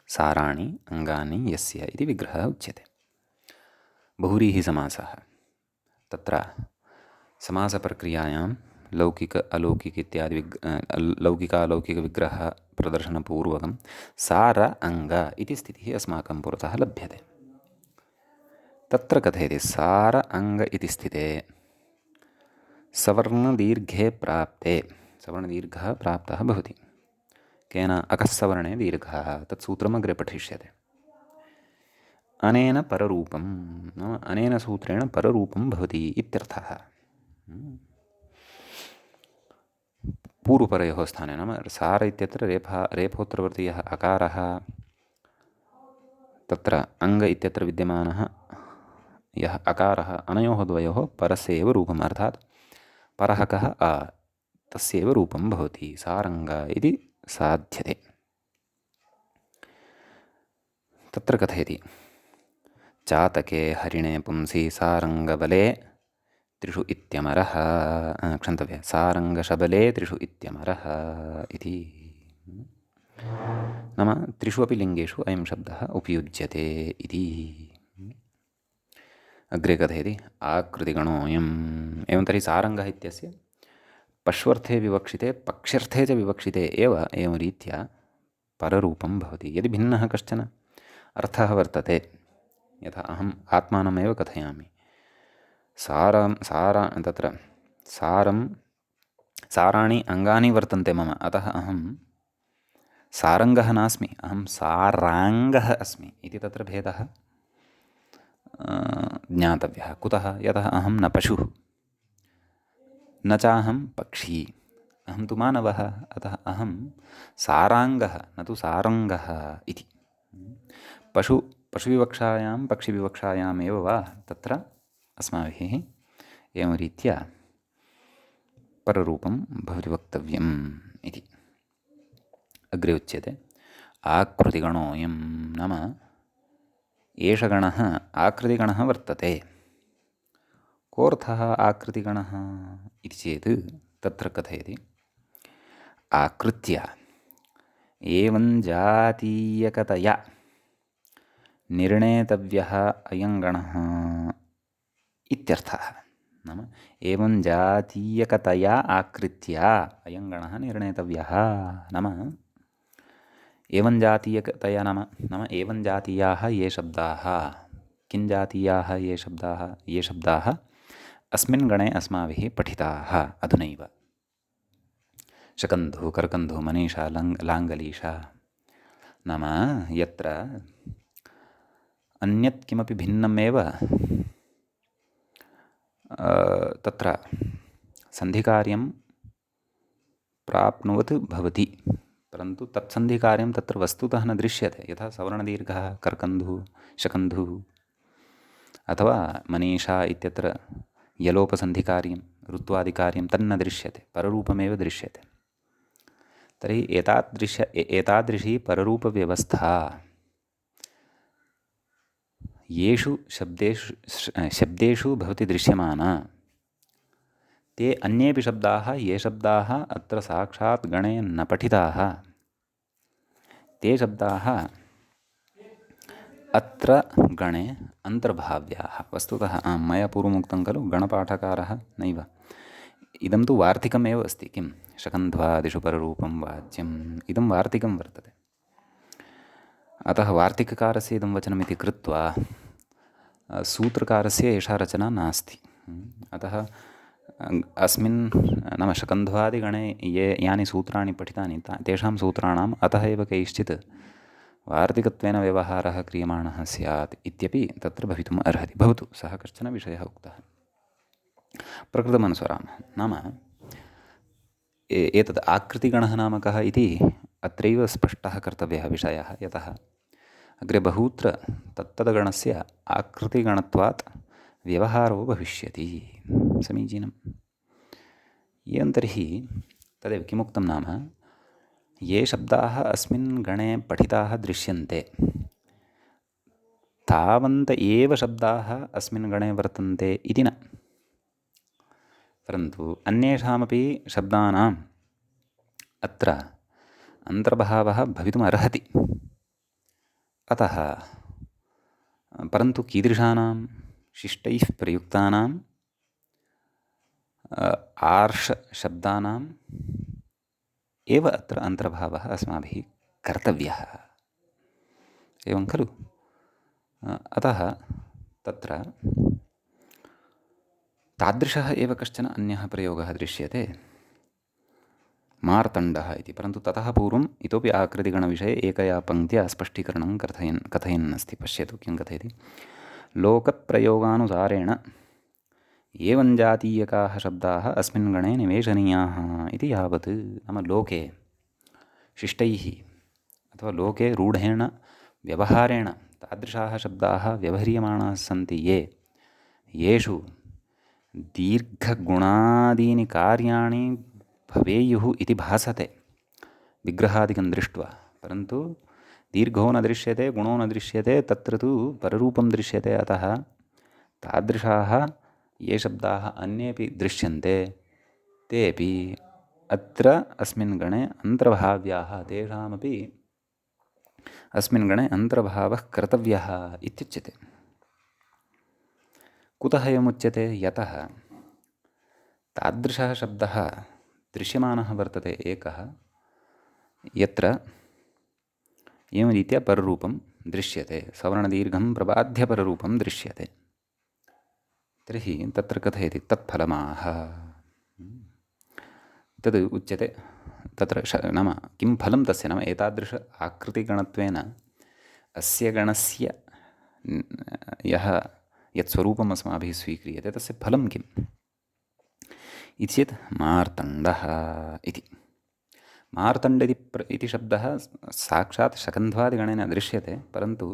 B: साराणि अङ्गानि यस्य इति विग्रहः उच्यते। बहुव्रीहिसमासः। तत्र समासप्रक्रियायां लौकिक अलौकिक इत्यादि लौकिकालौकिकविग्रहप्रदर्शनपूर्वकं सार अङ्ग इति स्थितिः अस्माकं पुरतः लभ्यते। तत्र कथयति, सार अङ्ग इति स्थिते सवर्णदीर्घे प्राप्ते, सवर्णदीर्घः प्राप्तः भवति। केन? अकस्सवर्णे दीर्घः। तत्सूत्रम् अग्रे पठिष्यते। अनेन पररूपं, नाम अनेन सूत्रेण पररूपं भवति इत्यर्थः। पूर्वपरयोः स्थाने, नाम सार इत्यत्र रेफोत्तरवर्तीयः अकारः, तत्र अङ्ग इत्यत्र विद्यमानः यः अकारः, अनयोः द्वयोः परस्य एव रूपम्, अर्थात् परः कः? अ, तस्यैव रूपं भवति, सारङ्ग इति साध्यते। तत्र कथयति, चातके हरिणे पुंसि सारङ्गबले त्रिषु इत्यमरः, क्षन्तव्यः, सारङ्गशबले त्रिषु इत्यमरः इति। नाम त्रिषु अपि लिङ्गेषु अयं शब्दः उपयुज्यते इति। अग्रे कथयति, आकृतिगणोऽयम्। एवं तर्हि सारङ्गः इत्यस्य पश्वर्थे विवक्षिते पक्ष्यर्थे च विवक्षिते एव एवं रीत्या पररूपं भवति। यदि भिन्नः कश्चन अर्थः वर्तते, यथा अहम् आत्मानमेव कथयामि, तत्र साराणि अङ्गानि वर्तन्ते मम, अतः अहं सारङ्गः नास्मि, अहं साराङ्गः अस्मि इति तत्र भेदः ज्ञातव्यः। कुतः? यतः अहं न पशुः, न चाहं पक्षी, अहं तु मानवः, अतः अहं साराङ्गः न तु सारङ्गः इति। पशुविवक्षायां पक्षिविवक्षायामेव वा तत्र अस्माभिः एवं रीत्या पररूपं भवति वक्तव्यम् इति। अग्रे उच्यते आकृतिगणोऽयं नाम एष गणः आकृतिगणः वर्तते। कोऽर्थः आकृतिगणः इति चेत् तत्र कथयति आकृत्य एवं जातीयकतया निर्णेतव्यः अयं गणः इत्यर्थः। नाम एवं जातीयकतया आकृत्य अयं गणः निर्णेतव्यः। नाम एवं जातीयकतया नाम नाम एवं जातीयाः ये शब्दाः, किं जातीयाः ये शब्दाः अस्मिन् गणे अस्माभिः पठिताः अधुनैव। शकन्धुः, कर्कन्धुः, मनीषा, लाङ्गलीषा। नाम यत्र अन्यत् किमपि भिन्नमेव तत्र सन्धिकार्यं प्राप्नुवत् भवति, परन्तु तत्सन्धिकार्यं तत्र वस्तुतः न दृश्यते। यथा सवर्णदीर्घः कर्कन्धुः, शकन्धुः अथवा मनीषा इत्यत्र यलोपसन्धिकार्यं ऋत्वादिकार्यं तन्न दृश्यते, पररूपमेव दृश्यते। तर्हि एतादृशी पररूपव्यवस्था येषु शब्देषु भवति दृश्यमाना, ते अन्येपि शब्दाः ये शब्दाः अत्र साक्षात् गणे न पठिताः, ते शब्दाः अत्र गणे अन्तर्भाव्याः। वस्तुतः मया पूर्वमुक्तं खलु गणपाठकारः नैव, इदं तु वार्तिकमेव अस्ति। किं शकन्ध्वादिषु पररूपं वाच्यम्, इदं वार्तिकं वर्तते। अतः वार्तिककारस्य इदं वचनमिति कृत्वा सूत्रकारस्य एषा रचना नास्ति। अतः अस्मिन् नाम शकन्ध्वादिगणे यानि सूत्राणि पठितानि तेषां सूत्राणाम् अतः एव कैश्चित् वार्तिकत्वेन व्यवहारः क्रियमाणः स्यात् इत्यपि तत्र भवितुम् अर्हति। भवतु, सः कश्चन विषयः उक्तः। प्रकृतमनुसरामः। नाम एतद् आकृतिगणः नाम कः इति अत्रैव स्पष्टः कर्तव्यः विषयः। यतः अग्रे बहुत्र तत्तद्गणस्य आकृतिगणत्वात् व्यवहारो भविष्यति। समीचीनम्। एवं तर्हि तदेव किमुक्तं नाम ये शब्दाः अस्मिन् गणे पठिताः दृश्यन्ते तावन्त एव शब्दाः अस्मिन् गणे वर्तन्ते इति न, परन्तु अन्येषामपि शब्दानाम् अत्र अन्तर्भावः भवितुम् अर्हति। अतः परन्तु कीदृशानां शिष्टैः प्रयुक्तानाम् आर्षशब्दानाम् एव अत्र अन्तर्भावः अस्माभिः कर्तव्यः, एवं खलु। अतः तत्र तादृशः एव कश्चन अन्यः प्रयोगः दृश्यते, मार्तण्डः इति। परन्तु ततः पूर्वम् इतोपि आकृतिगणविषये एकया पङ्क्त्या स्पष्टीकरणं कथयन् अस्ति। पश्यतु किं कथयति। लोकप्रयोगानुसारेण एवं जातीयकाः शब्दाः अस्मिन् गणे निवेशनीयाः इति यावत्। नाम लोके शिष्टैः अथवा लोके रूढेण व्यवहारेण तादृशाः शब्दाः व्यवह्रियमाणाः सन्ति येषु दीर्घगुणादीनि कार्याणि भवेयुः इति भासते विग्रहादिकं दृष्ट्वा, परन्तु दीर्घो न दृश्यते, गुणो न दृश्यते, तत्र तु पररूपं दृश्यते। अतः तादृशाः ये शब्दाः अन्येपि दृश्यन्ते तेऽपि अत्र अस्मिन् गणे अन्तर्भाव्याः, तेषामपि अस्मिन् गणे अन्तर्भावः कर्तव्यः इत्युच्यते। कुतः एवमुच्यते? यतः तादृशः शब्दः दृश्यमानः वर्तते एकः, यत्र एवं रीत्या पररूपं दृश्यते, सवर्णदीर्घं प्रबाध्य पररूपं दृश्यते। तर्हि तत्र कथयति तत्फलमाह। तद् उच्यते तत्र नाम किं फलं तस्य? नाम एतादृश आकृतिगणत्वेन अस्य गणस्य यत् स्वरूपम् अस्माभिः स्वीक्रियते तस्य फलं किम् इति चेत् मार्तण्डः इति। मार्तण्ड इति शब्दः साक्षात् शकन्ध्वादिगणेन दृश्यते, परन्तु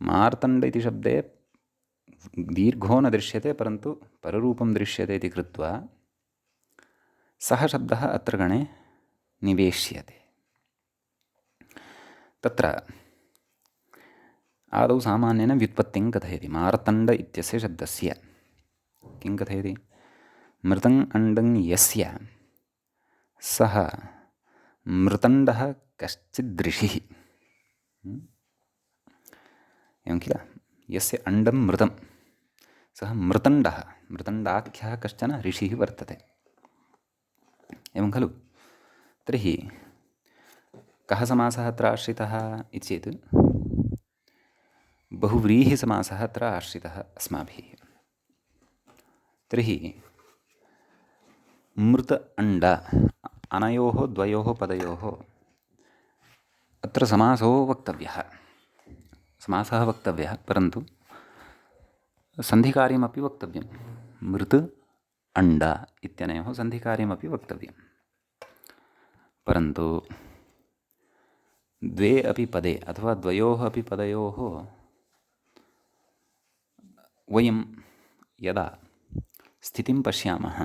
B: मार्तण्ड इति शब्दे दीर्घो न दृश्यते, परन्तु पररूपं दृश्यते इति कृत्वा सः शब्दः अत्र गणे निवेश्यते। तत्र आदौ सामान्येन व्युत्पत्तिं कथयति। मार्तण्ड इत्यस्य शब्दस्य किं कथयति? मृतं अण्डं यस्य सः मृतण्डः कश्चिदृषिः। एवं किल? यस्य अण्डं मृतं सः मृतण्डः, मृतण्डाख्यः कश्चन ऋषिः वर्तते। एवं खलु? तर्हि कः समासः अत्र आश्रितः इति चेत् बहुव्रीहिसमासः अत्र आश्रितः अस्माभिः। तर्हि मृत अण्ड अनयोः द्वयोः पदयोः अत्र समासो वक्तव्यः, समासः वक्तव्यः, परन्तु सन्धिकार्यमपि वक्तव्यं। मृत् अण्ड इत्यनयोः सन्धिकार्यमपि वक्तव्यं, परन्तु द्वे अपि पदे अथवा द्वयोः अपि पदयोः वयं यदा स्थितिं पश्यामः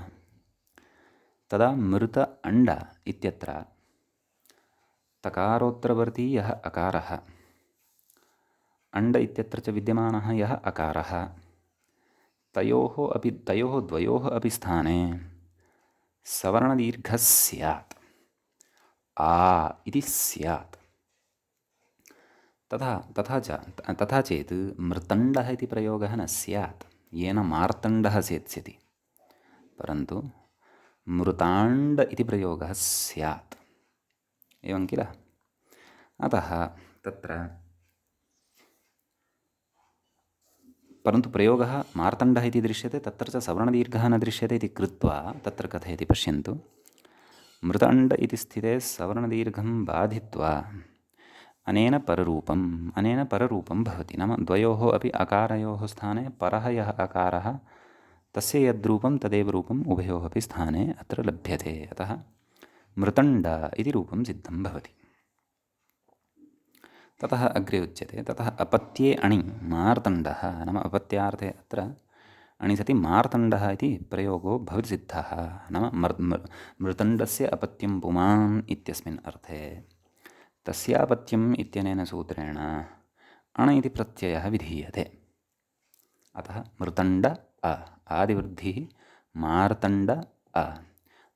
B: तदा मृत अण्ड इत्यत्र तकारोत्तरवर्ती यः अकारः, अण्ड इत्यत्र च विद्यमानः यः अकारः, तयोः द्वयोः अपि स्थाने सवर्णदीर्घः स्यात्, आ इति स्यात्। तथा चेत् मृतण्डः इति प्रयोगः न स्यात्, येन मार्तण्डः सेत्स्यति, परन्तु मृताण्ड इति प्रयोगः स्यात्। एवं किल? अतः तत्र परन्तु प्रयोगः मार्तण्डः इति दृश्यते, तत्र च सवर्णदीर्घः न दृश्यते इति कृत्वा तत्र कथयति, पश्यन्तु। मृत अण्ड इति स्थिते सवर्णदीर्घं बाधित्वा अनेन पररूपं भवति। नाम द्वयोः अपि अकारयोः स्थाने परः यः अकारः तस्य यद्रूपं तदेव रूपम् उभयोः अपि स्थाने अत्र लभ्यते। अतः मृतण्ड इति रूपं सिद्धं भवति। ततः अग्रे उच्यते, ततः अपत्ये अणि मार्तण्डः, नाम अपत्यार्थे अत्र अणि सति मार्तण्डः इति प्रयोगो भवति सिद्धः। नाम मृतण्डस्य अपत्यं पुमान् इत्यस्मिन् अर्थे तस्यापत्यम् इत्यनेन सूत्रेण अण इति प्रत्ययः विधीयते। अतः मृतण्ड अ आदिवृद्धिः मार्तण्ड अ।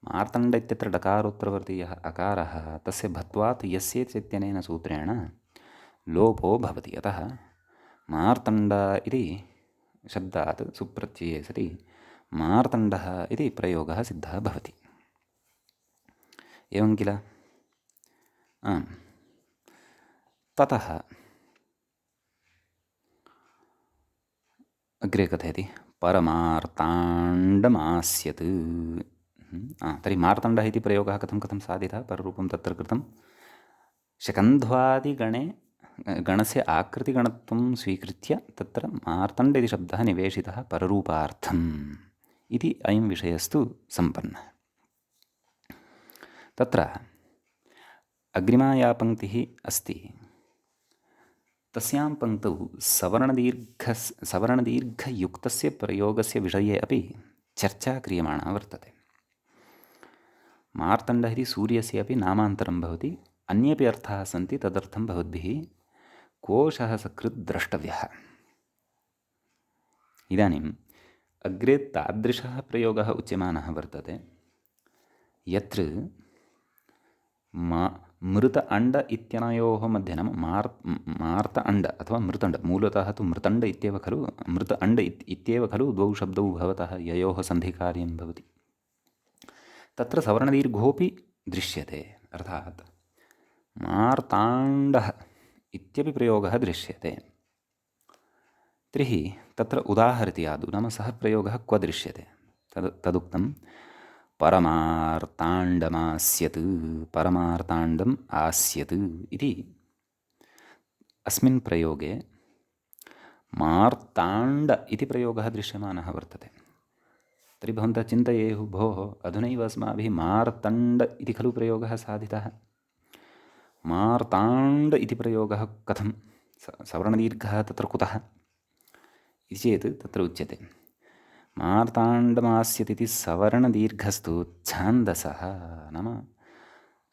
B: मार्तण्ड इत्यत्र डकारोत्तरवर्ती यः अकारः तस्य भत्वात् यस्य इत्यनेन सूत्रेण लोपो भवति। अतः मार्तण्ड इति शब्दात् सुप्रत्यये सति मार्तण्डः इति प्रयोगः सिद्धः भवति। एवं किल? आम्। ततः अग्रे कथयति परमार्ताण्डमास्यत्। तर्हि मार्तण्डः इति प्रयोगः कथं साधितः? पररूपं तत्र कृतं। शकन्ध्वादिगणे गणस्य आकृतिगणत्वं स्वीकृत्य तत्र मार्तण्ड इति शब्दः निवेशितः पररूपार्थम् इति अयं विषयस्तु सम्पन्नः। तत्र अग्रिमा या पङ्क्तिः अस्ति तस्यां पङ्क्तौ सवर्णदीर्घयुक्तस्य प्रयोगस्य विषये अपि चर्चा क्रियमाणा वर्तते। मार्तण्डः इति सूर्यस्य अपि नामान्तरं भवति, अन्येपि अर्थाः सन्ति, तदर्थं भवद्भिः कोशः सकृत् द्रष्टव्यः। इदानीम् अग्रे तादृशः प्रयोगः उच्यमानः वर्तते यत्र मृत अण्ड इत्यनयोः मध्ये, नाम मार्त अण्ड अथवा मृतण्ड, मूलतः तु मृतण्ड इत्येव खलु, मृत अण्ड इत्येव खलु द्वौ शब्दौ भवतः ययोः सन्धिकार्यं भवति। तत्र सवर्णदीर्घोऽपि दृश्यते, अर्थात् मार्ताण्डः इत्यपि प्रयोगः दृश्यते। तर्हि तत्र उदाहरति आदौ, नाम सः प्रयोगः क्व दृश्यते तदुक्तं परमार्ताण्डमास्यत्, परमार्ताण्डम् आस्यत् इति। अस्मिन् प्रयोगे मार्ताण्ड इति प्रयोगः दृश्यमानः वर्तते। तर्हि भवन्तः चिन्तयेयुः, भोः अधुनैव अस्माभिः मार्तण्ड इति खलु प्रयोगः साधितः, मार्ताण्ड इति प्रयोगः कथं, सवर्णदीर्घः तत्र कुतः इति चेत् तत्र उच्यते मार्ताण्डमास्यत् इति सवर्णदीर्घस्तु छान्दसः। नाम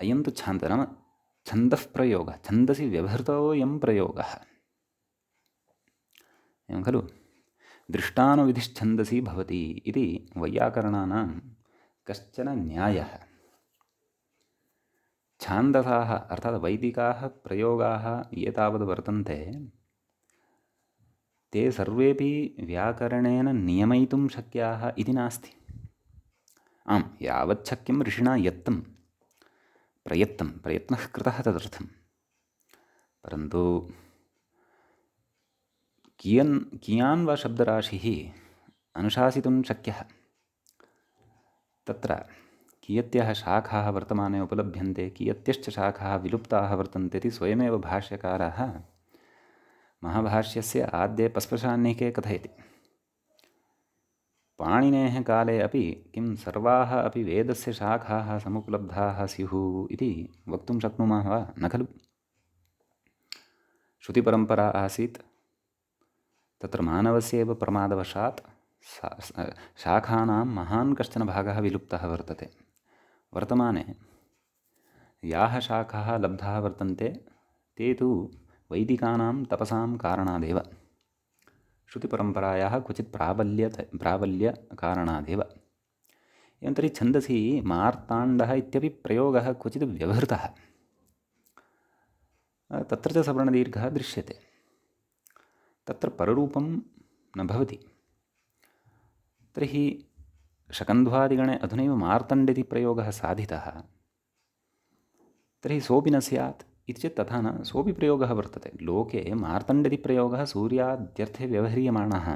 B: अयं तु छान्दः, नाम छन्दः प्रयोगः, छन्दसि व्यवहृतोऽयं प्रयोगः, एवं खलु। दृष्टानुविधिश्छन्दसि भवति इति वैयाकरणानां कश्चन न्यायः। छान्दसाः अर्थात् वैदिकाः प्रयोगाः ये तावद् वर्तन्ते ते सर्वेपि व्याकरणेन नियमयितुं शक्याः इति नास्ति। आम्, यावत् शक्यं ऋषिणा प्रयत्नः कृतः तदर्थं, परन्तु कियान् वा शब्दराशिः अनुशासितुं शक्यः, तत्र कियत्यः शाखाः वर्तमाने उपलभ्यन्ते, कियत्यश्च शाखाः विलुप्ताः वर्तन्ते इति स्वयमेव भाष्यकारः महाभाष्यस्य आद्ये पस्पशाह्निके कथयति। पाणिनेः काले अपि किं सर्वाः अपि वेदस्य शाखाः समुपलब्धाः स्युः इति वक्तुं शक्नुमः वा? न खलु। श्रुतिपरम्परा आसीत्, तत्र मानवस्य एव प्रमादवशात् शाखानां महान् कश्चन भागः विलुप्तः वर्तते। वर्तमाने याः शाखाः लब्धाः वर्तन्ते ते तु वैदिकानां तपसां कारणादेव, श्रुतिपरम्परायाः क्वचित् प्राबल्यकारणादेव। एवं तर्हि छन्दसि मार्ताण्डः इत्यपि प्रयोगः क्वचित् व्यवहृतः, तत्र च सवर्णदीर्घः दृश्यते, तत्र पररूपं न भवति। तर्हि शकन्ध्वादिगणे अधुनैव मार्तण्ड इति प्रयोगः साधितः, तर्हि सोऽपि न स्यात् इति चेत् तथा न, सोऽपि प्रयोगः वर्तते। लोके मार्तण्ड इति प्रयोगः सूर्याद्यर्थे व्यवह्रियमाणः,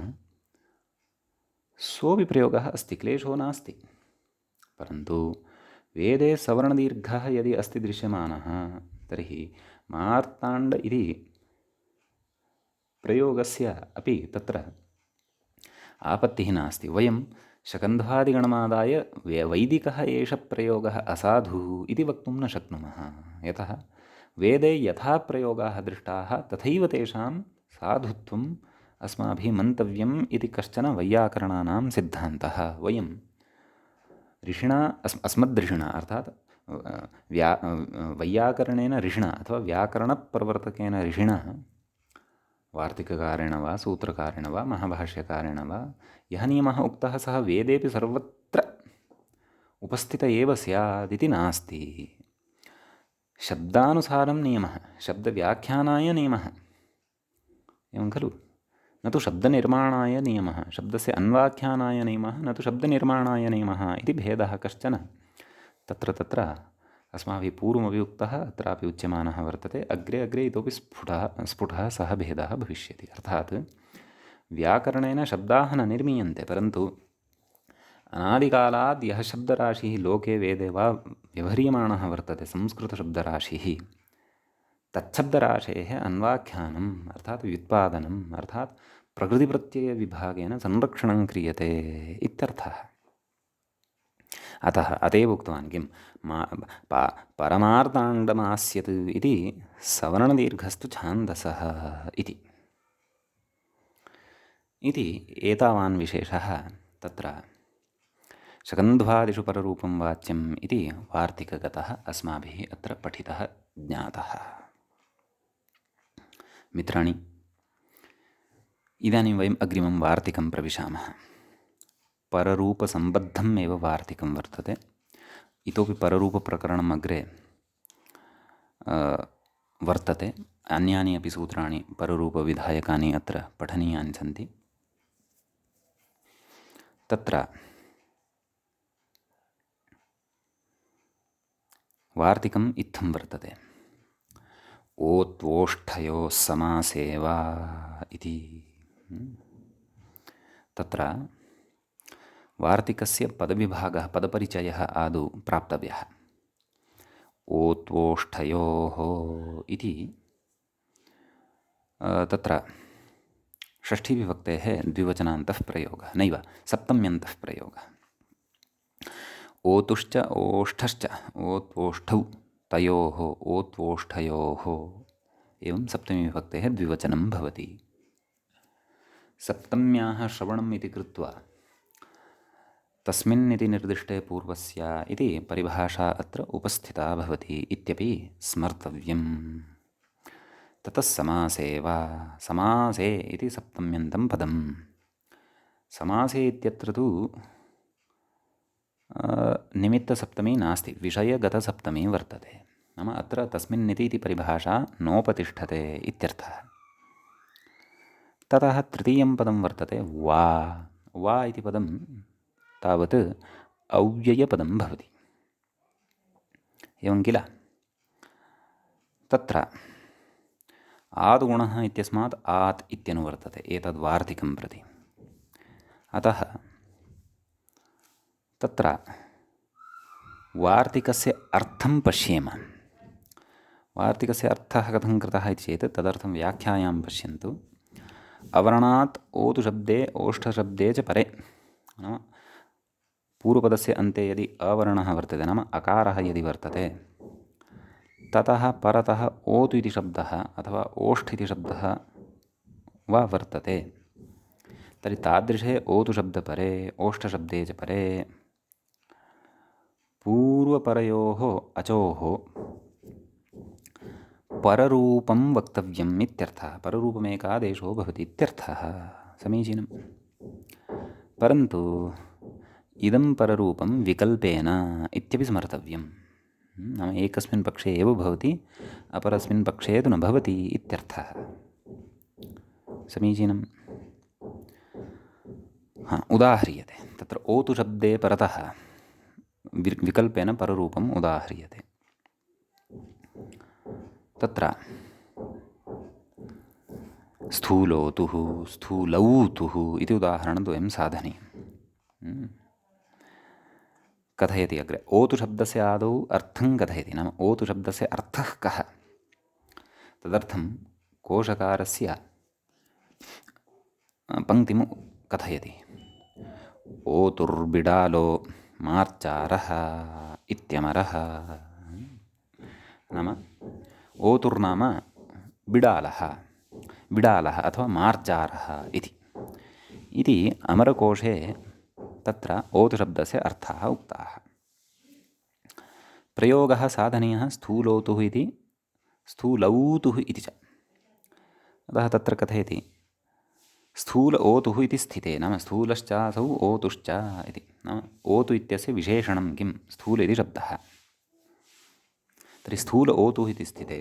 B: सोऽपि प्रयोगः अस्ति, क्लेशो नास्ति। परन्तु वेदे सवर्णदीर्घः यदि अस्ति दृश्यमानः, तर्हि मार्ताण्ड इति प्रयोगस्य अपि तत्र आपत्तिः नास्ति। वयं शकन्ध्वादिगणमादाय वैदिकः एष प्रयोगः असाधुः इति वक्तुं न शक्नुमः। यतः वेदे यथा प्रयोगाः दृष्टाः तथैव तेषां साधुत्वम् अस्माभिः मन्तव्यम् इति कश्चन वैयाकरणानां सिद्धान्तः। वयं ऋषिणा अस्मद्ऋषिणा अर्थात् वैयाकरणेन ऋषिणा अथवा व्याकरणप्रवर्तकेन ऋषिणा, वार्तिककारेण वा सूत्रकारेण वा महाभाष्यकारेण वा यः नियमः उक्तः सः वेदेपि सर्वत्र उपस्थित एव स्यादिति नास्ति। शब्दानुसारं नियमः, शब्दव्याख्यानाय नियमः, एवं खलु। न तु शब्दनिर्माणाय नियमः, शब्दस्य अन्वाख्यानाय नियमः, न तु शब्दनिर्माणाय नियमः इति भेदः कश्चन तत्र अस्माभिः पूर्वमपि उक्तः, अत्रापि उच्यमानः वर्तते। अग्रे अग्रे इतोपि स्फुटः सः भेदः भविष्यति। अर्थात् व्याकरणेन शब्दाः न निर्मीयन्ते, परन्तु अनादिकालाद् यः शब्दराशिः लोके वेदे वा व्यवह्रियमाणः वर्तते, संस्कृतशब्दराशिः, तच्छब्दराशेः अन्वाख्यानम् अर्थात् व्युत्पादनम् अर्थात् प्रकृतिप्रत्ययविभागेन संरक्षणं क्रियते इत्यर्थः। अत एव उक्तवान् किं परमार्ताण्डमास्यत् इति सवर्णदीर्घस्तु छान्दसः इति एतावान् विशेषः तत्र शकन्ध्वादिषु पररूपं वाच्यम् इति वार्तिकगतः अस्माभिः अत्र पठितः ज्ञातः। मित्राणि, इदानीं वयम् अग्रिमं वार्तिकं प्रविशामः। पररूपसम्बद्धम् एव वार्तिकं वर्तते। इतोपि पररूपप्रकरणम् अग्रे वर्तते। अन्यानि अपि सूत्राणि पररूपविधायकानि अत्र पठनीयानि सन्ति। तत्र वार्तिकम् इत्थं वर्तते। ओत्वोष्ठयोः समासेवा इति। तत्र वार्तिकस्य पदविभागः, पदपरिचयः आदौ प्राप्तव्यः। ओत्वोष्ठयोः इति तत्र षष्ठीविभक्तेः द्विवचनान्तः प्रयोगः, नैव सप्तम्यन्तः प्रयोगः। ओतुश्च ओष्ठश्च ओत्वोष्ठौ तयोः ओत्वोष्ठयोः, एवं सप्तमीविभक्तेः द्विवचनं भवति। सप्तम्याः श्रवणम् इति कृत्वा तस्मिन् इति निर्दिष्टे पूर्वस्य इति परिभाषा अत्र उपस्थिता भवति इत्यपि स्मर्तव्यम्। ततः समासे वा, समासे इति सप्तम्यन्तं पदम्। समासे इत्यत्र तु निमित्तसप्तमी नास्ति, विषयगतसप्तमी वर्तते। नाम अत्र तस्मिन् इति परिभाषा नोपतिष्ठते इत्यर्थः। ततः तृतीयं पदं वर्तते वा। वा इति पदं तावत् अव्ययपदं भवति। एवं किल? तत्र आद्गुणः इत्यस्मात् आत् इत्यनुवर्तते एतद्वार्तिकं प्रति। अतः तत्र वार्तिकस्य अर्थं पश्येम। वार्तिकस्य अर्थः कथं कृतः इति चेत् तदर्थं व्याख्यायां पश्यन्तु। अवर्णात् ओतुशब्दे ओष्ठशब्दे च परे, नाम पूर्वपदस्य अन्ते यदि अवर्णः वर्तते, नाम अकारः यदि वर्तते, ततः परतः ओतु इति शब्दः अथवा ओष्ठ इति शब्दः वा वर्तते, तर्हि तादृशे ओतुशब्दपरे ओष्ठशब्दे च परे पूर्वपरयोः अचोः पररूपं वक्तव्यम् इत्यर्थः। पररूपमेकादेशो भवति इत्यर्थः। समीचीनं। परन्तु इदं पररूपं विकल्पेन इत्यपि स्मर्तव्यम्। नाम एकस्मिन् पक्षे एव भवति, अपरस्मिन् पक्षे तु न भवति इत्यर्थः। समीचीनं। उदाह्रियते तत्र ओतु शब्दे परतः विकल्पेन पररूपम् उदाह्रियते। तत्र स्थूलोतुः स्थूलौतुः इति उदाहरणद्वयं साधनीयम्। कथयति अग्रे। ओतु शब्दस्य आदौ अर्थं कथयति। नाम ओतु शब्दस्य अर्थः कः? तदर्थं कोशकारस्य पङ्क्तिं कथयति। ओतुर्बिडालो मार्जारः इत्यमरः। नाम ओतुर्नाम बिडालः, बिडालः अथवा मार्जारः इति अमरकोशे तत्र ओतुशब्दस्य अर्थाः उक्ताः। प्रयोगः साधनीयः स्थूलोतुः इति स्थूलौतुः इति च। अतः तत्र कथयति स्थूल ओतुः इति स्थिते, नाम स्थूलश्चासौ ओतुश्च इति। नाम ओतु इत्यस्य विशेषणं किं? स्थूल इति शब्दः। तर्हि स्थूल ओतुः इति स्थिते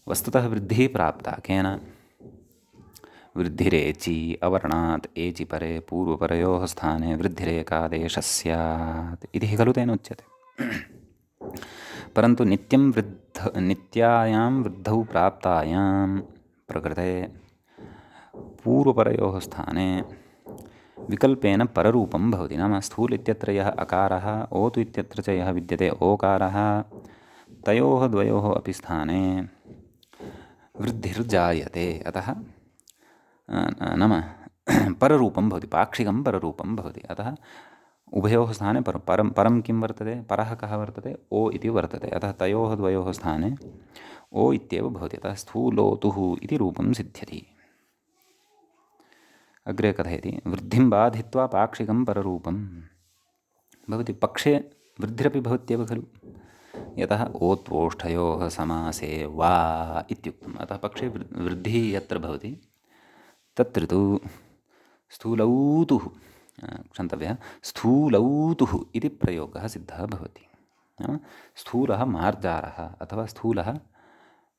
B: वस्तुतः वृद्धिः प्राप्ता। केन? वृद्धिरेचि अवर्णात् एचि परे पूर्वपरयोः स्थाने वृद्धिरेकादेशः स्यात् इति खलु तेन उच्यते। परन्तु नित्यायां वृद्धौ प्राप्तायां प्रकृते पूर्वपरयोः स्थाने विकल्पेन पररूपं भवति। नाम स्थूल इत्यत्र यः अकारः, ओतु इत्यत्र च यः विद्यते ओकारः, तयोः द्वयोः अपि स्थाने वृद्धिर्जायते। अतः नाम पररूपं भवति, पाक्षिकं पररूपं भवति। अतः उभयोः स्थाने परं किं वर्तते? परः कः वर्तते? ओ इति वर्तते। अतः तयोः द्वयोः स्थाने ओ इत्येव भवति। अतः स्थूलोतुः इति रूपं सिद्ध्यति। अग्रे कथयति वृद्धिं बाधित्वा पाक्षिकं पररूपं भवति। पक्षे वृद्धिरपि भवत्येव खलु, यतः ओत्वोष्ठयोः समासे वा इत्युक्तम्। अतः पक्षे वृद्धिः यत्र भवति तत्र तु स्थूलौतुः, क्षन्तव्यः, स्थूलौतुः इति प्रयोगः सिद्धः भवति। नाम स्थूलः मार्जारः अथवा स्थूलः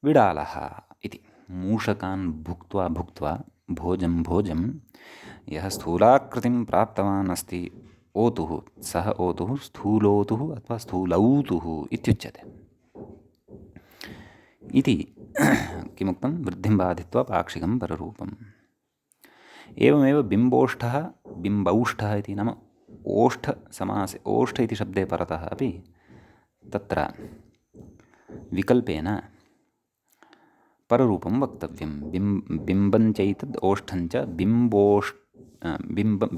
B: विडालः इति। मूषकान् भुक्त्वा भोजं यः स्थूलाकृतिं प्राप्तवान् अस्ति ओतुः, सः ओतुः स्थूलोतुः अथवा स्थूलौतुः इत्युच्यते। इति किमुक्तं? वृद्धिं बाधित्वा पाक्षिकं पररूपम्। एवमेव बिम्बोष्ठः बिम्बौष्ठः इति। नाम ओष्ठसमासे ओष्ठ इति शब्दे परतः अपि तत्र विकल्पेन पररूपं वक्तव्यं। बिम्बञ्चैतद् ओष्ठञ्च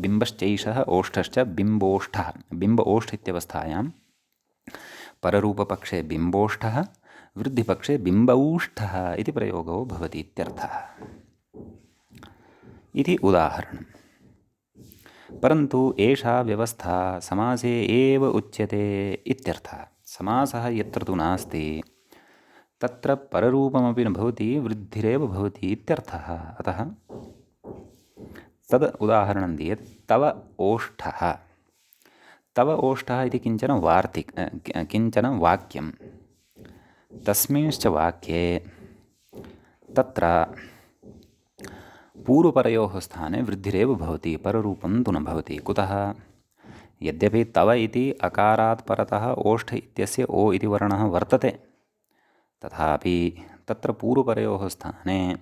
B: बिम्बश्चैषः ओष्ठश्च बिम्बोष्ठः। बिम्ब ओष्ठ इत्यवस्थायां पररूपपक्षे बिम्बोष्ठः, वृद्धिपक्षे बिम्बौष्ठः इति प्रयोगो भवति इत्यर्थः। इति उदाहरणम्। परन्तु एषा व्यवस्था समासे एव उच्यते इत्यर्थः। समासः यत्र तु नास्ति तत्र पररूपमपि न भवति, वृद्धिरेव भवति इत्यर्थः। अतः तद् उदाहरणं दीयते। तव ओष्ठः, तव ओष्ठः इति किञ्चन वाक्यं। तस्मिंश्च वाक्ये तत्र पूर्वपरयोः स्थाने वृद्धिरेव भवति, पररूपं तु न भवति। कुतः? यद्यपि तव इति अकारात् परतः ओष्ठ इत्यस्य ओ इति वर्णः वर्तते, तथापि तत्र पूर्वपरयोः स्थाने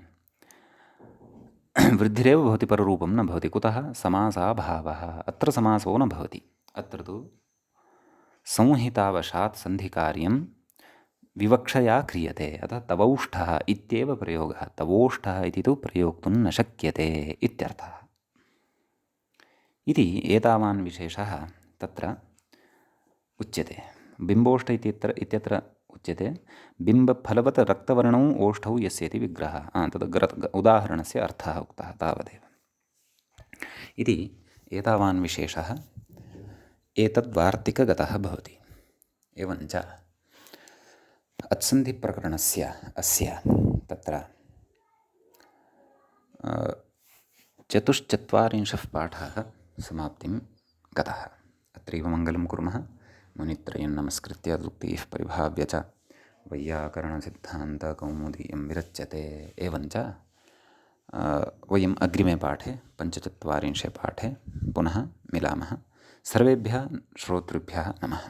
B: वृद्धिरेव भवति, पररूपं न भवति। कुतः? समासाभावः। अत्र समासो न भवति। अत्र तु संहितावशात् सन्धिकार्यं विवक्षया क्रियते। अतः तवौष्ठः इत्येव प्रयोगः। तवोष्ठः इति तु प्रयोक्तुं न शक्यते इत्यर्थः। इति एतावान् विशेषः तत्र उच्यते। बिम्बोष्ठ इत्यत्र उच्यते बिम्बफलवत् रक्तवर्णौ ओष्ठौ यस्य इति विग्रहः। तद् उदाहरणस्य अर्थः उक्तः तावदेव। इति एतावान् विशेषः एतद्वार्तिकगतः भवति। एवञ्च अत्सन्धिप्रकरणस्य अस्य तत्र 44 पाठः समाप्तिं गतः। अत्रैव मङ्गलं कुर्मः। मुनित्रयं नमस्कृत्य तदुक्तैः परिभाव्य च वैयाकरणसिद्धान्तकौमुदीयं विरच्यते। एवञ्च वयम् अग्रिमे पाठे 45 पाठे पुनः मिलामः। सर्वेभ्यः श्रोतृभ्यः नमः।